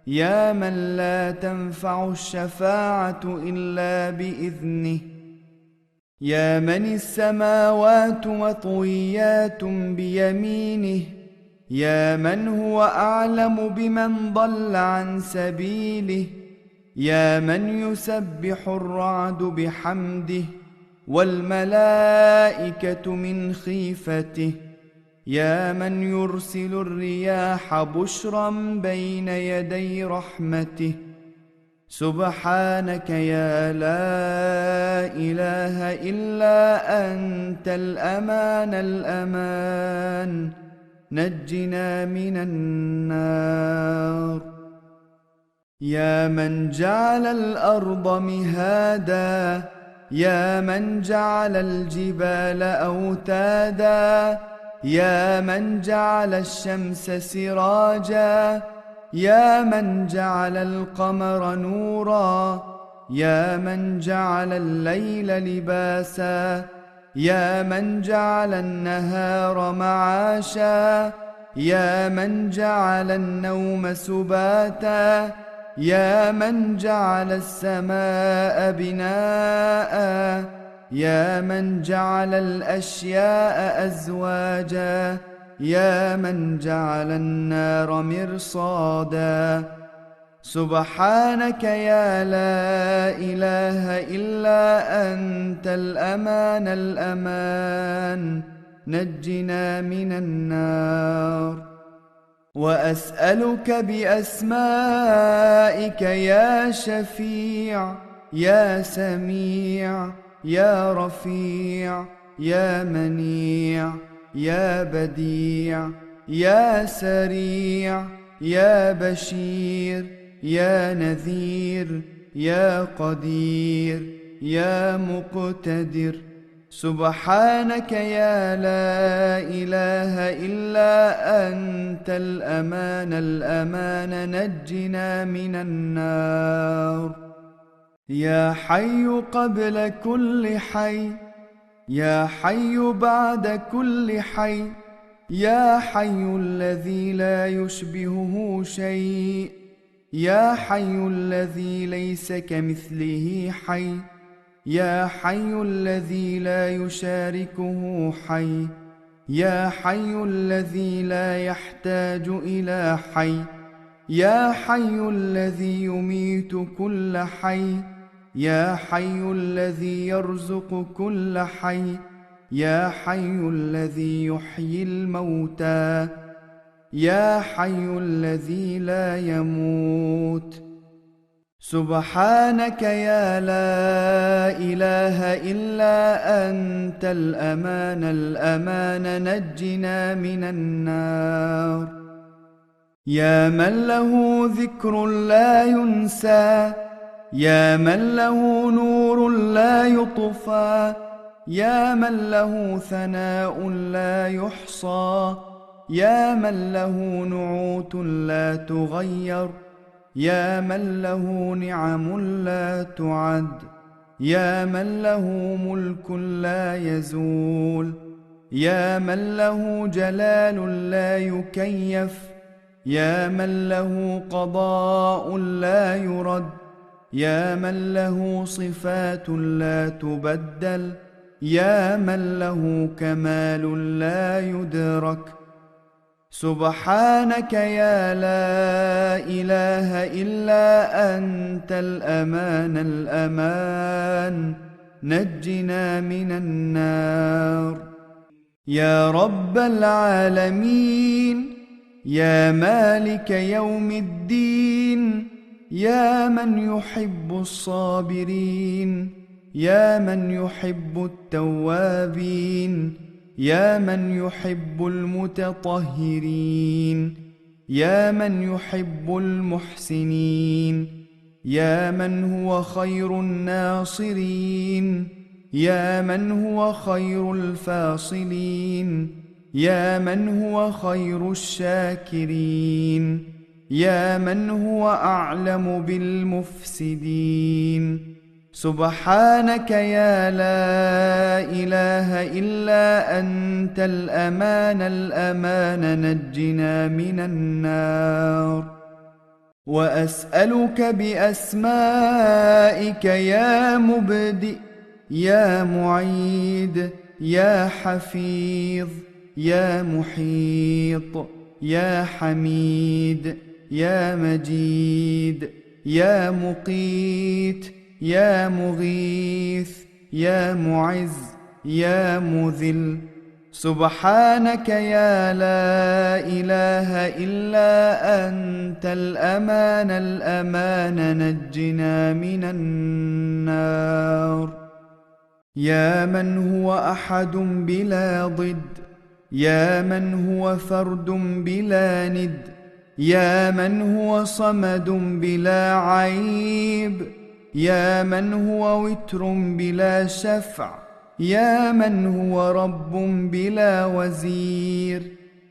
Speaker 1: يا من لا تنفع الشفاعة إلا بإذنه، يا من السماوات مطويات بيمينه، يا من هو أعلم بمن ضل عن سبيله، يا من يسبح الرعد بحمده والملائكة من خيفته، يا من يرسل الرياح بشرا بين يدي رحمته. سبحانك يا لا إله إلا أنت الأمان الأمان، نجنا من النار. يا من جعل الأرض مهادا، يا من جعل الجبال أوتادا، يا من جعل الشمس سراجا، يا من جعل القمر نورا، يا من جعل الليل لباسا، يا من جعل النهار معاشا، يا من جعل النوم سباتا، يا من جعل السماء بناء، يا من جعل الأشياء أزواجا، يا من جعل النار مرصادا. سبحانك يا لا إله إلا أنت الأمان الأمان، نجنا من النار. وأسألك بأسمائك يا شفيع، يا سميع، يا رفيع، يا منيع، يا بديع، يا سريع، يا بشير، يا نذير، يا قدير، يا مقتدر. سبحانك يا لا إله إلا أنت الأمان الأمان، نجنا من النار. يا حي قبل كل حي، يا حي بعد كل حي، يا حي الذي لا يشبهه شيء، يا حي الذي ليس كمثله حي، يا حي الذي لا يشاركه حي، يا حي الذي لا يحتاج إلى حي، يا حي الذي يميت كل حي، يا حي الذي يرزق كل حي، يا حي الذي يحيي الموتى، يا حي الذي لا يموت. سبحانك يا لا إله إلا أنت الأمان الأمان، نجنا من النار. يا من له ذكر لا ينسى، يا من له نور لا يطفى، يا من له ثناء لا يحصى، يا من له نعوت لا تغير، يا من له نعم لا تعد، يا من له ملك لا يزول، يا من له جلال لا يكيف، يا من له قضاء لا يرد، يا من له صفات لا تبدل، يا من له كمال لا يدرك. سبحانك يا لا إله إلا أنت الأمان الأمان، نجنا من النار. يا رب العالمين، يا مالك يوم الدين، يا من يحب الصابرين، يا من يحب التوابين، يا من يحب المتطهرين، يا من يحب المحسنين، يا من هو خير الناصرين، يا من هو خير الفاصلين، يا من هو خير الشاكرين، يا من هو أعلم بالمفسدين. سبحانك يا لا إله إلا أنت الأمان الأمان، نجنا من النار. وأسألك بأسمائك يا مبدئ يا معيد يا حفيظ يا محيط يا حميد يا مجيد يا مقيت يا مغيث يا معز يا مذل. سبحانك يا لا إله إلا أنت الأمان الأمان، نجنا من النار. يا من هو أحد بلا ضد، يا من هو فرد بلا ند، يا من هو صمد بلا عيب، يا من هو وتر بلا شفع، يا من هو رب بلا وزير،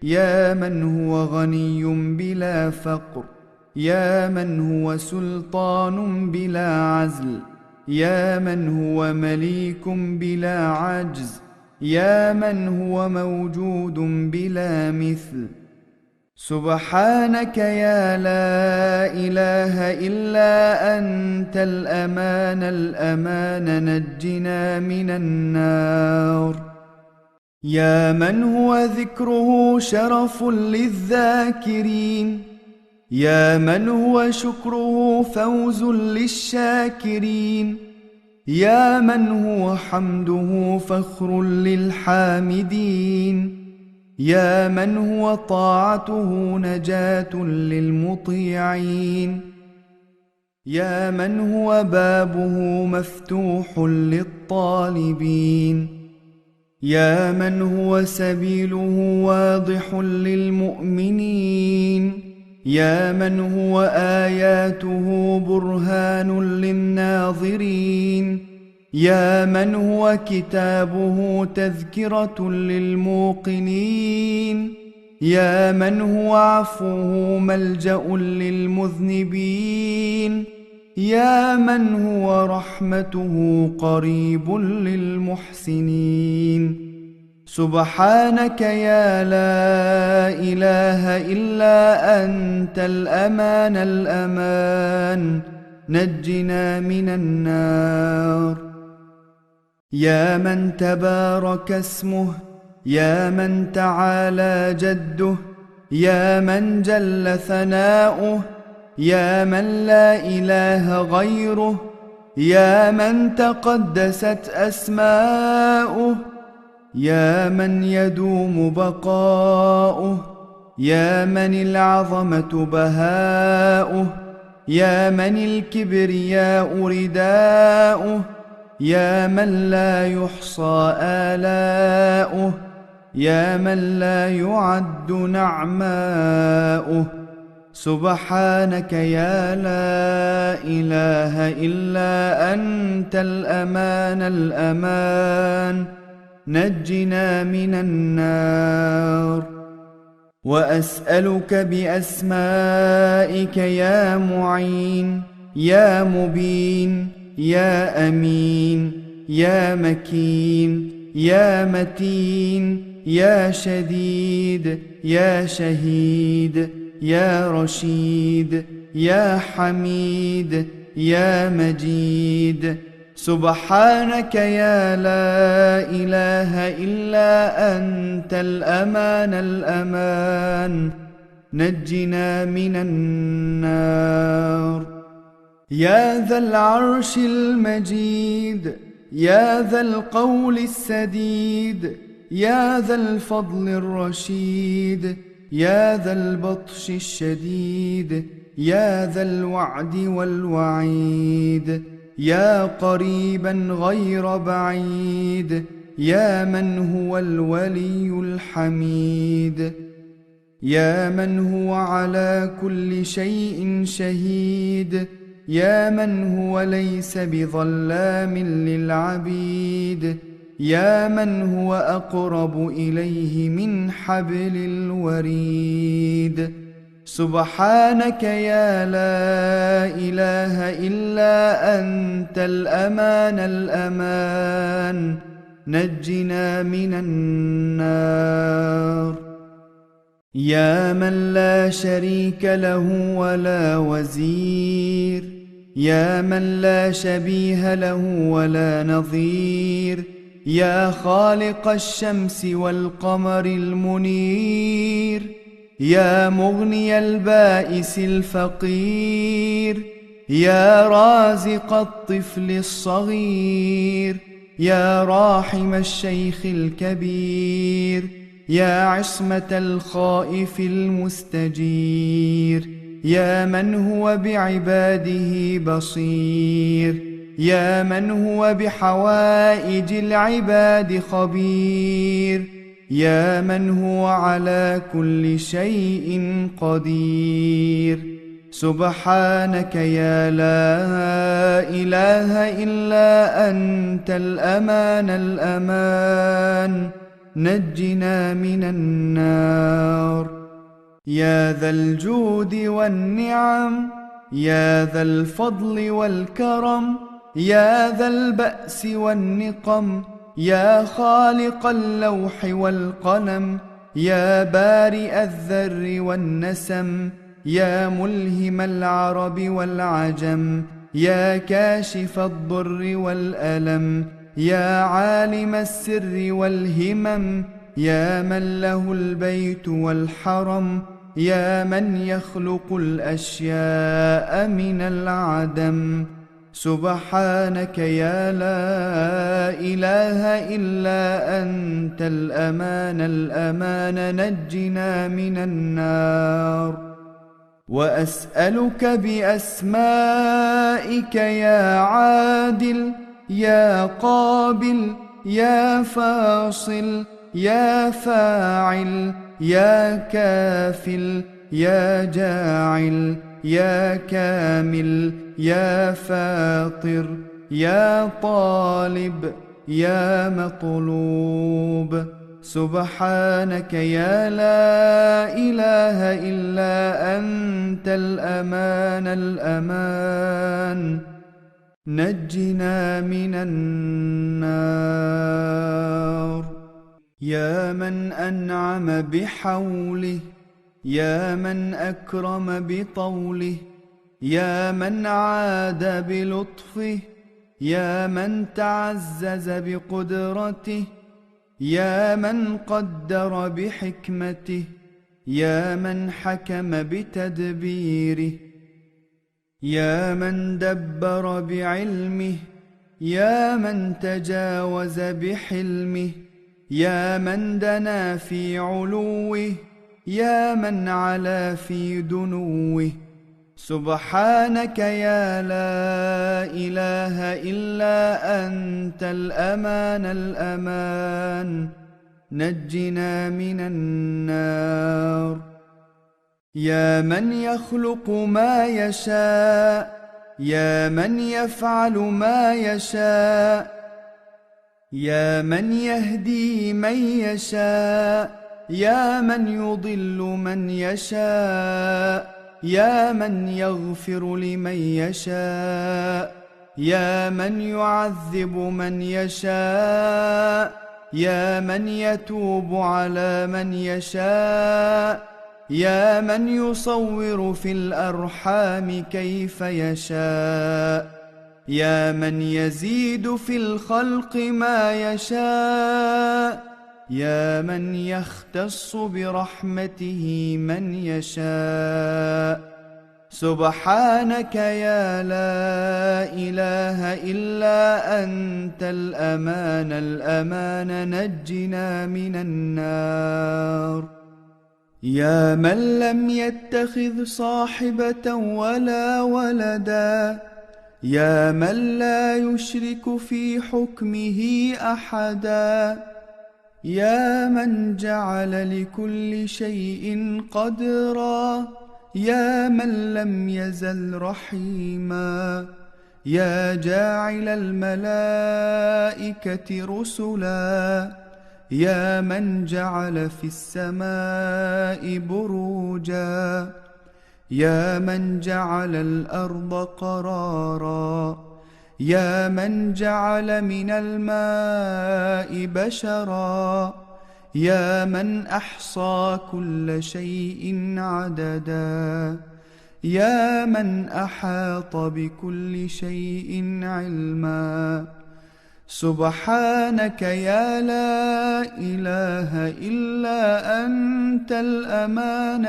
Speaker 1: يا من هو غني بلا فقر، يا من هو سلطان بلا عزل، يا من هو مليك بلا عجز، يا من هو موجود بلا مثل. سبحانك يا لا إله إلا أنت الأمان الأمان، نجنا من النار. يا من هو ذكره شرف للذاكرين، يا من هو شكره فوز للشاكرين، يا من هو حمده فخر للحامدين، يا من هو طاعته نجاة للمطيعين، يا من هو بابه مفتوح للطالبين، يا من هو سبيله واضح للمؤمنين، يا من هو آياته برهان للناظرين، يا من هو كتابه تذكرة للموقنين، يا من هو عفوه ملجأ للمذنبين، يا من هو رحمته قريب للمحسنين. سبحانك يا لا إله إلا أنت الأمان الأمان، نجنا من النار. يا من تبارك اسمه، يا من تعالى جده، يا من جل ثناؤه، يا من لا إله غيره، يا من تقدست أسماؤه، يا من يدوم بقاؤه، يا من العظمة بهاؤه، يا من الكبرياء رداؤه، يا من لا يحصى آلاؤه، يا من لا يعد نعماؤه. سبحانك يا لا إله إلا أنت الأمان الأمان، نجنا من النار. وأسألك بأسمائك يا معين يا مبين يا أمين يا مكين يا متين يا شديد يا شهيد يا رشيد يا حميد يا مجيد. سبحانك يا لا إله إلا أنت الأمان الأمان، نجنا من النار. يا ذا العرش المجيد، يا ذا القول السديد، يا ذا الفضل الرشيد، يا ذا البطش الشديد، يا ذا الوعد والوعيد، يا قريبا غير بعيد، يا من هو الولي الحميد، يا من هو على كل شيء شهيد، يا من هو ليس بظلام للعبيد، يا من هو أقرب إليه من حبل الوريد. سبحانك يا لا إله إلا أنت الأمان الأمان، نجنا من النار. يا من لا شريك له ولا وزير، يا من لا شبيه له ولا نظير، يا خالق الشمس والقمر المنير، يا مغني البائس الفقير، يا رازق الطفل الصغير، يا راحم الشيخ الكبير، يا عصمة الخائف المستجير، يا من هو بعباده بصير، يا من هو بحوائج العباد خبير، يا من هو على كل شيء قدير. سبحانك يا لا إله إلا أنت الأمان الأمان، نجنا من النار. يا ذا الجود والنعم، يا ذا الفضل والكرم، يا ذا البأس والنقم، يا خالق اللوح والقلم، يا بارئ الذر والنسم، يا ملهم العرب والعجم، يا كاشف الضر والألم، يا عالم السر والهمم، يا من له البيت والحرم، يا من يخلق الأشياء من العدم. سبحانك يا لا إله إلا أنت الأمان الأمان، نجنا من النار. وأسألك بأسمائك يا عادل، يا قابل، يا فاصل، يا فاعل، يا كافل، يا جاعل، يا كامل، يا فاطر، يا طالب، يا مطلوب. سبحانك يا لا إله إلا أنت الأمان الأمان، نجنا من النار. يا من أنعم بحوله، يا من أكرم بطوله، يا من عاد بلطفه، يا من تعزز بقدرته، يا من قدر بحكمته، يا من حكم بتدبيره، يا من دبر بعلمه، يا من تجاوز بحلمه، يا من دنا في علوه، يا من علا في دنوه. سبحانك يا لا إله إلا أنت الأمان الأمان، نجنا من النار. يا من يخلق ما يشاء، يا من يفعل ما يشاء، يا من يهدي من يشاء، يا من يضل من يشاء، يا من يغفر لمن يشاء، يا من يعذب من يشاء، يا من يتوب على من يشاء، يا من يصور في الأرحام كيف يشاء، يا من يزيد في الخلق ما يشاء، يا من يختص برحمته من يشاء. سبحانك يا لا إله إلا أنت الأمان الأمان، نجنا من النار. يا من لم يتخذ صاحبة ولا ولدا، يا من لا يشرك في حكمه أحدا، يا من جعل لكل شيء قدرا، يا من لم يزل رحيما يا جاعل الملائكة رسلا يا من جعل في السماء بروجا يا من جعل الأرض قرارا يا من جعل من الماء بشرا يا من أحصى كل شيء عددا يا من أحاط بكل شيء علما سبحانك يا لا إله إلا أنت الأمان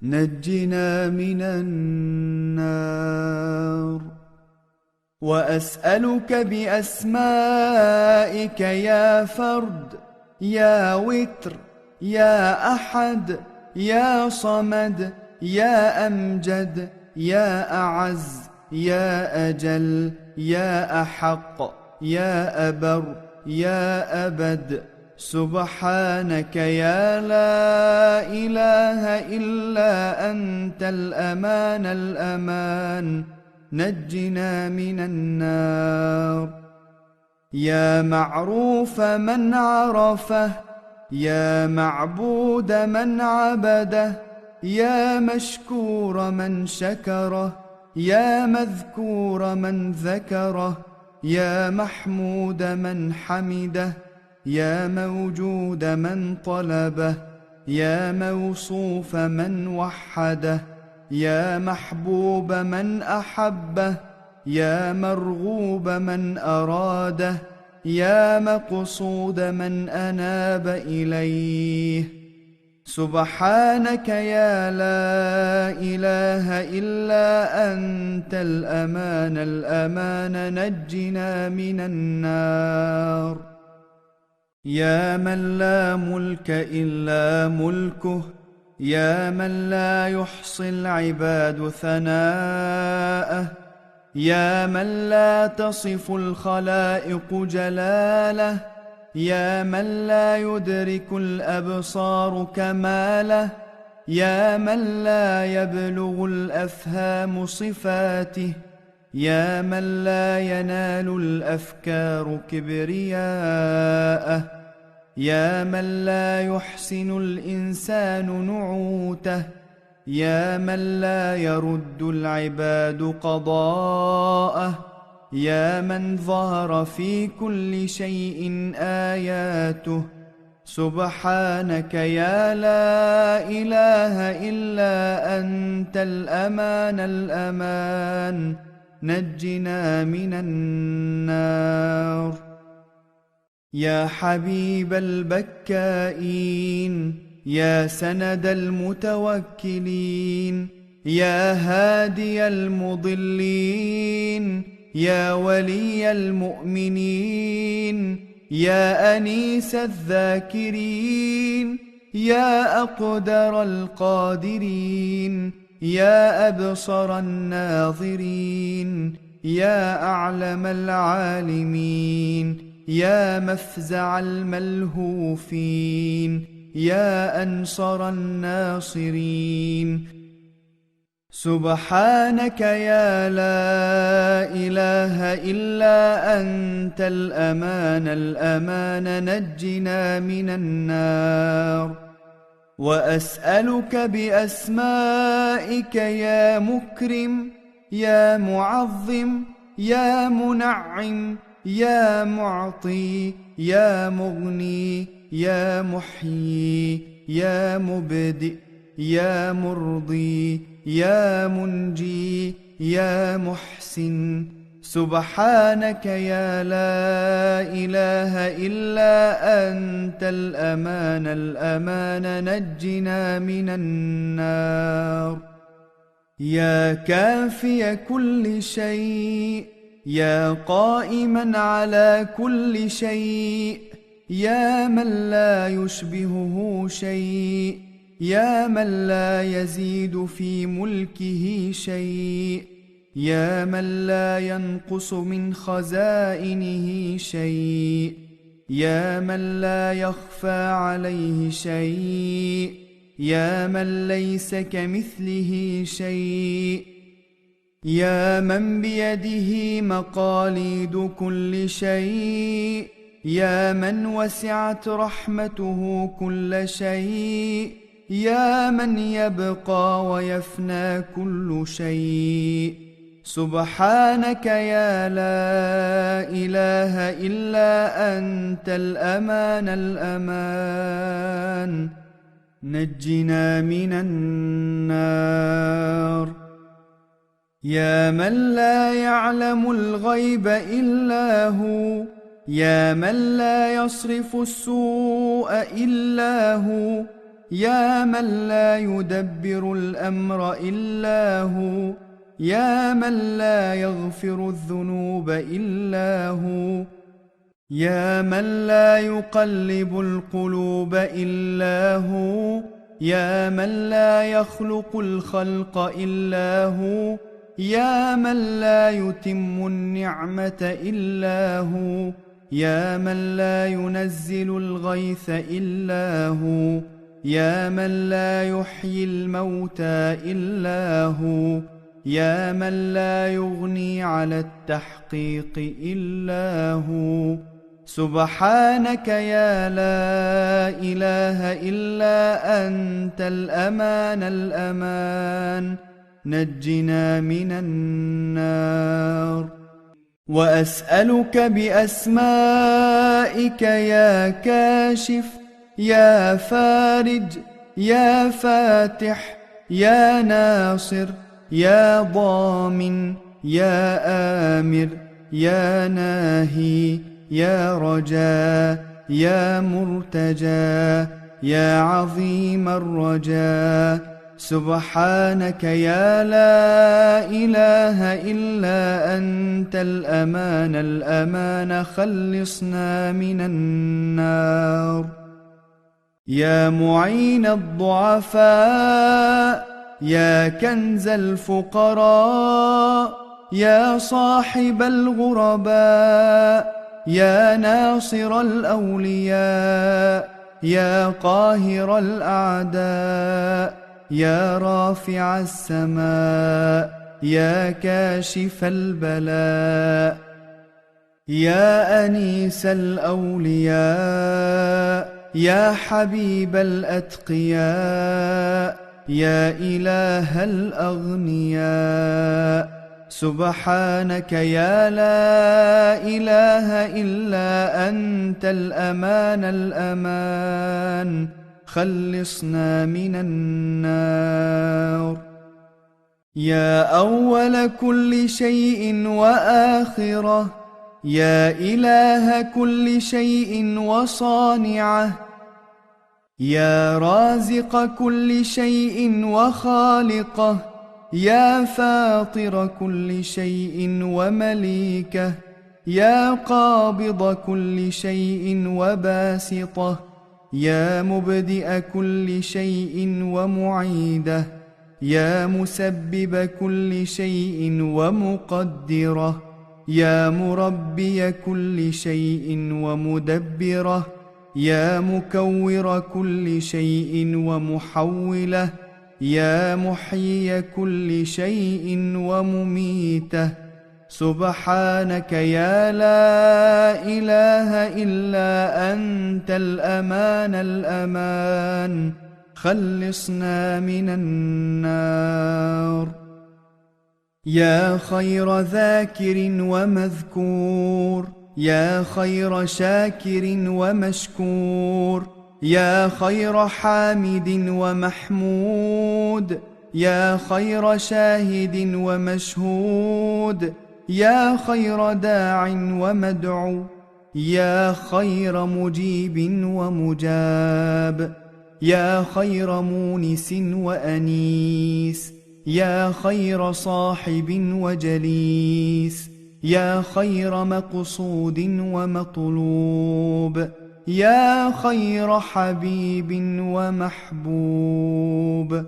Speaker 1: نجنا من النار وأسألك بأسمائك يا فرد يا وتر يا أحد يا صمد يا أمجد يا أعز يا أجل يا أحق يا أبر يا أبد سبحانك يا لا إله إلا أنت الأمان نجنا من النار يا معروف من عرفه يا معبود من عبده يا مشكور من شكره يا مذكور من ذكره يا محمود من حمده يا موجود من طلبه يا موصوف من وحده يا محبوب من أحبه يا مرغوب من أراده يا مقصود من أناب إليه سبحانك يا لا إله إلا أنت الأمان نجنا من النار يا من لا ملك إلا ملكه يا من لا يحصي العباد ثناءه يا من لا تصف الخلائق جلاله يا من لا يدرك الأبصار كماله يا من لا يبلغ الأفهام صفاته يا من لا ينال الأفكار كبرياءه يا من لا يحسن الإنسان نعوته يا من لا يرد العباد قضاءه يا من ظهر في كل شيء آياته سبحانك يا لا إله إلا أنت الأمان نجنا من النار يا حبيب البكائين يا سند المتوكلين يا هادي المضلين يا ولي المؤمنين يا أنيس الذاكرين يا أقدر القادرين يا أبصر الناظرين يا أعلم العالمين يا مفزع الملهوفين يا أنصر الناصرين سبحانك يا لا إله إلا أنت الأمان نجنا من النار وأسألك بأسمائك يا مكرم يا معظم يا منعم يا معطي يا مغني يا محيي يا مبدئ يا مرضي يا منجي يا محسن سبحانك يا لا إله إلا أنت الأمان نجنا من النار يا كافي كل شيء يا قائما على كل شيء يا من لا يشبهه شيء يا من لا يزيد في ملكه شيء يا من لا ينقص من خزائنه شيء يا من لا يخفى عليه شيء يا من ليس كمثله شيء، يا من بيده مقاليد كل شيء، يا من وسعت رحمته كل شيء، يا من يبقى ويفنى كل شيء. سبحانك يا لا إله إلا أنت الأمان الأمان، نجنا من النار. يا من لا يعلم الغيب إلا هو، يا من لا يصرف السوء إلا هو، يا من لا يدبر الأمر إلا هو، يا من لا يغفر الذنوب إلا هو، يا من لا يقلب القلوب إلا هو، يا من لا يخلق الخلق إلا هو، يا من لا يتم النعمة إلا هو، يا من لا ينزل الغيث إلا هو، يا من لا يحيي الموتى إلا هو، يا من لا يغني على التحقيق إلا هو. سبحانك يا لا إله إلا أنت الأمان الأمان، نجنا من النار. وأسألك بأسمائك يا كاشف، يا فارج، يا فاتح، يا ناصر، يا ضامن، يا آمر، يا ناهي، يا رجاء، يا مرتجى، يا عظيم الرجاء. سبحانك يا لا إله إلا أنت الأمان الأمان، خلصنا من النار. يا معين الضعفاء، يا كنز الفقراء، يا صاحب الغرباء، يا ناصر الأولياء، يا قاهر الأعداء، يا رافع السماء، يا كاشف البلاء، يا أنيس الأولياء، يا حبيب الأتقياء، يا إله الأغنياء. سبحانك يا لا إله إلا أنت الأمان الأمان، خلصنا من النار. يا أول كل شيء وآخره، يا إله كل شيء وصانعه، يا رازق كل شيء وخالقه، يا فاطر كل شيء ومليكه، يا قابض كل شيء وباسطه، يا مبدئ كل شيء ومعيده، يا مسبب كل شيء ومقدره، يا مربي كل شيء ومدبره، يا مكور كل شيء ومحوله، يا محيي كل شيء ومميته. سبحانك يا لا إله إلا أنت الأمان الأمان، خلصنا من النار. يا خير ذاكر ومذكور، يا خير شاكر ومشكور، يا خير حامد ومحمود، يا خير شاهد ومشهود، يا خير داع ومدعو، يا خير مجيب ومجاب، يا خير مونس وأنيس، يا خير صاحب وجليس، يا خير مقصود ومطلوب، يا خير حبيب ومحبوب.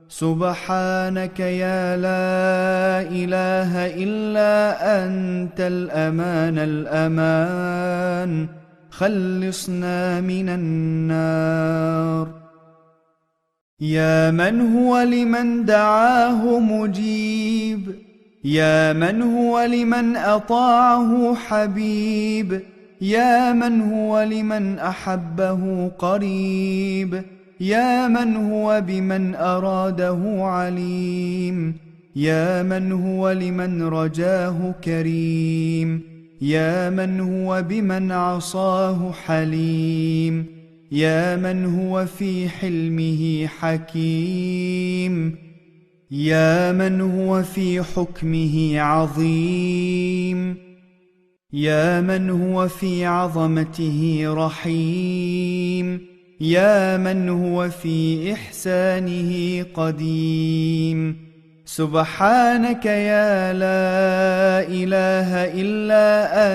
Speaker 1: سبحانك يا لا إله إلا أنت الأمان الأمان، خلصنا من النار. يا من هو لمن دعاه مجيب، يا من هو لمن أطاعه حبيب، يا من هو لمن أحبه قريب، يا من هو بمن أراده عليم، يا من هو لمن رجاه كريم، يا من هو بمن عصاه حليم، يا من هو في حلمه حكيم، يا من هو في حكمه عظيم، يا من هو في عظمته رحيم، يا من هو في إحسانه قديم. سبحانك يا لا إله إلا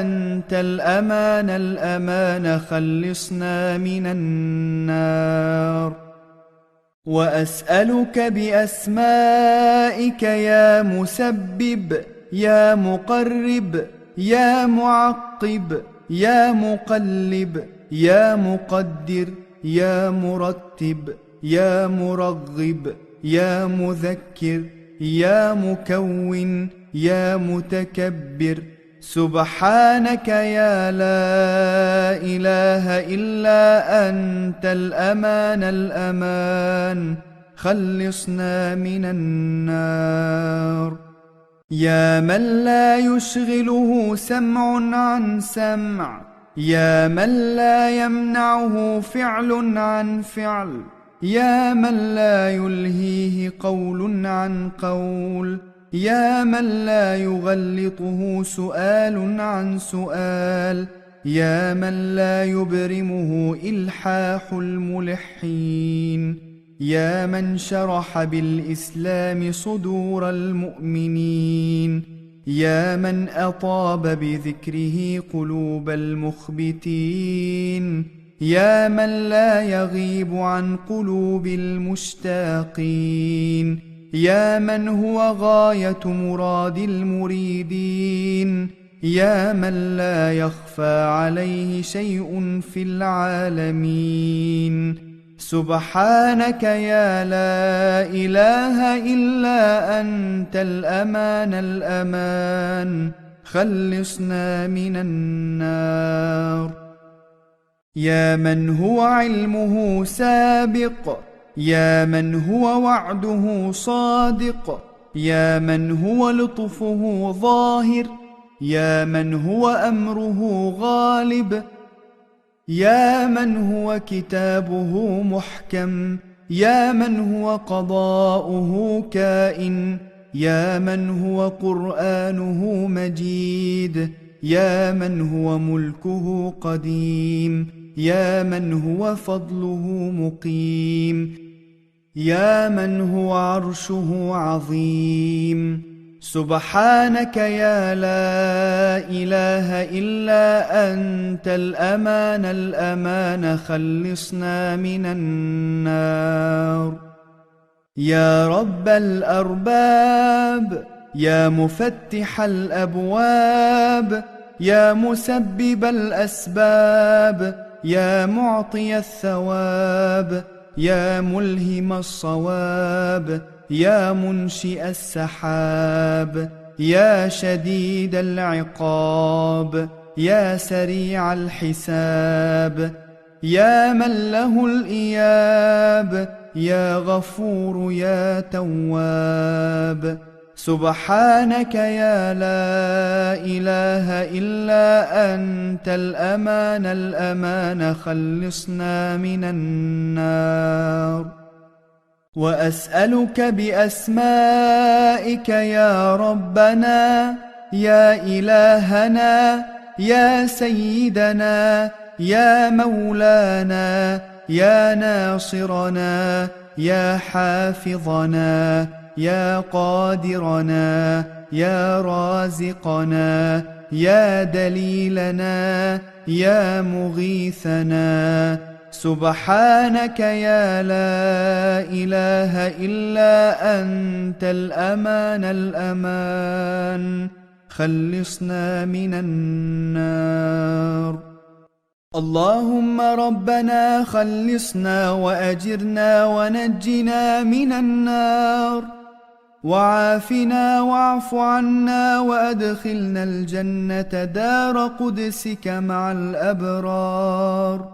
Speaker 1: أنت الأمان الأمان، خلصنا من النار. وأسألك بأسمائك يا مسبب، يا مقرب، يا معقب، يا مقلب، يا مقدر، يا مرتب، يا مرغب، يا مذكر، يا مكون، يا متكبر. سبحانك يا لا إله إلا أنت الأمان الأمان، خلصنا من النار. يا من لا يشغله سمع عن سمع، يا من لا يمنعه فعل عن فعل، يا من لا يلهيه قول عن قول، يا من لا يغلطه سؤال عن سؤال، يا من لا يبرمه إلحاح الملحين، يا من شرح بالإسلام صدور المؤمنين، يا من أطاب بذكره قلوب المخبتين، يا من لا يغيب عن قلوب المشتاقين، يا من هو غاية مراد المريدين، يا من لا يخفى عليه شيء في العالمين. سبحانك يا لا إله إلا أنت الأمان الأمان، خلصنا من النار. يا من هو علمه سابق، يا من هو وعده صادق، يا من هو لطفه ظاهر، يا من هو أمره غالب، يا من هو كتابه محكم، يا من هو قضاؤه كائن، يا من هو قرآنه مجيد، يا من هو ملكه قديم، يا من هو فضله مقيم، يا من هو عرشه عظيم. سبحانك يا لا إله إلا أنت الأمان الأمان، خلصنا من النار. يا رب الأرباب، يا مفتح الأبواب، يا مسبب الأسباب، يا معطي الثواب، يا ملهم الصواب، يا منشئ السحاب، يا شديد العقاب، يا سريع الحساب، يا من له الإياب، يا غفور يا تواب. سبحانك يا لا إله إلا أنت الأمان الأمان، خلصنا من النار. وأسألك بأسمائك يا ربنا، يا إلهنا، يا سيدنا، يا مولانا، يا ناصرنا، يا حافظنا، يا قادرنا، يا رازقنا، يا دليلنا، يا مغيثنا. سبحانك يا لا إله إلا أنت الأمان الأمان، خلصنا من النار. اللهم ربنا خلصنا وأجرنا ونجنا من النار، وعافنا واعف عنا وأدخلنا الجنة دار قدسك مع الأبرار،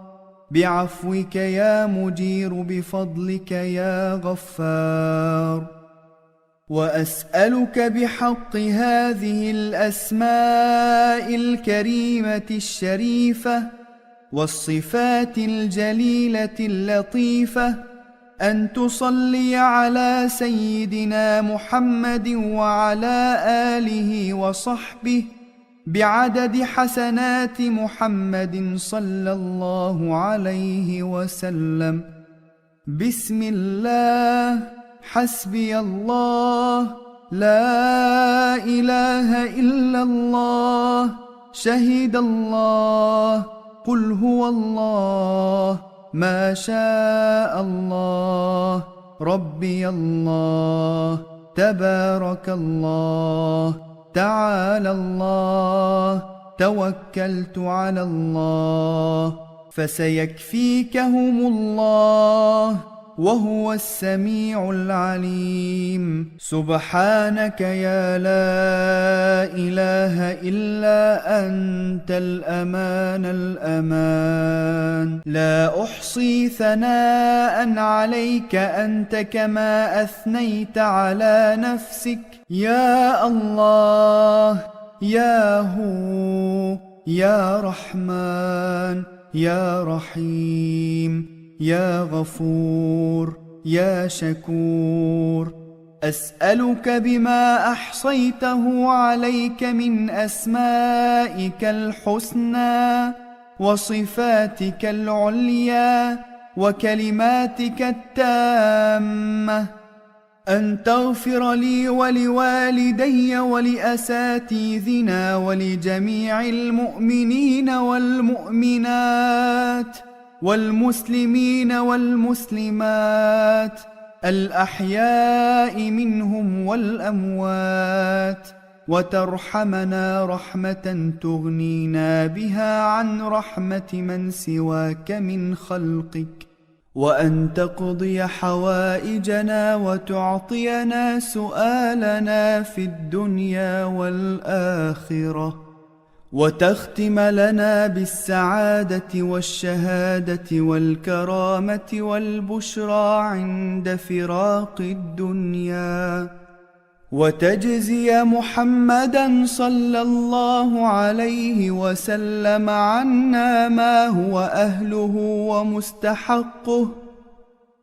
Speaker 1: بعفوك يا مجير بفضلك يا غفار. وأسألك بحق هذه الأسماء الكريمة الشريفة والصفات الجليلة اللطيفة أن تصلي على سيدنا محمد وعلى آله وصحبه بعدد حسنات محمد صلى الله عليه وسلم. بسم الله، حسبي الله، لا إله إلا الله، شهد الله، قل هو الله، ما شاء الله، ربي الله، تبارك الله، تعالى الله، توكلت على الله، فسيكفيكهم الله وهو السميع العليم. سبحانك يا لا إله إلا أنت الأمان الأمان، لا أحصي ثناء عليك أنت كما أثنيت على نفسك. يا الله، يا هو، يا رحمن، يا رحيم، يا غفور، يا شكور. أسألك بما أحصيته عليك من أسمائك الحسنى وصفاتك العليا وكلماتك التامة، أن تغفر لي ولوالدي ولأساتذتنا ولجميع المؤمنين والمؤمنات والمسلمين والمسلمات الأحياء منهم والأموات، وترحمنا رحمة تغنينا بها عن رحمة من سواك من خلقك، وأن تقضي حوائجنا وتعطينا سؤالنا في الدنيا والآخرة، وتختم لنا بالسعادة والشهادة والكرامة والبشرى عند فراق الدنيا، وتجزي محمدًا صلى الله عليه وسلم عنا ما هو أهله ومستحقه،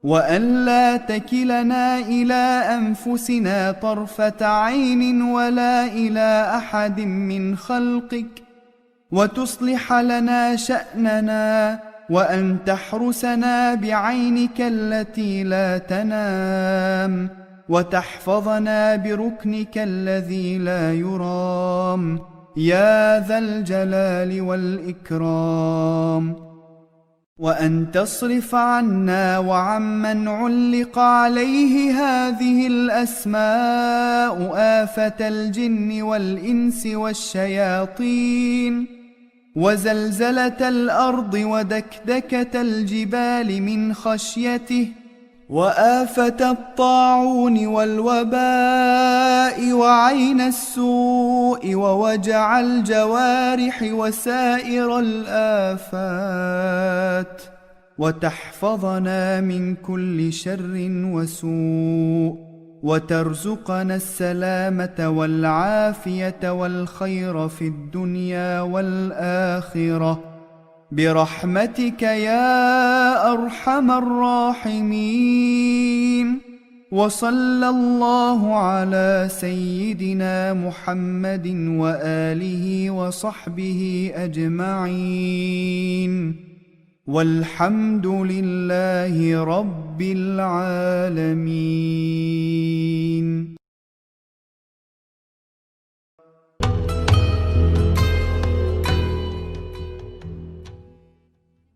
Speaker 1: وأن لا تكلنا إلى أنفسنا طرفة عين ولا إلى أحد من خلقك، وتصلح لنا شأننا، وأن تحرسنا بعينك التي لا تنام، وتحفظنا بركنك الذي لا يرام، يا ذا الجلال والإكرام. وأن تصرف عنا وعمن علق عليه هذه الأسماء آفة الجن والإنس والشياطين، وزلزلة الأرض ودكدكة الجبال من خشيته، وآفة الطاعون والوباء وعين السوء ووجع الجوارح وسائر الآفات، وتحفظنا من كل شر وسوء، وترزقنا السلامة والعافية والخير في الدنيا والآخرة برحمتك يا أرحم الراحمين. وصلى الله على سيدنا محمد وآله وصحبه أجمعين، والحمد لله رب العالمين.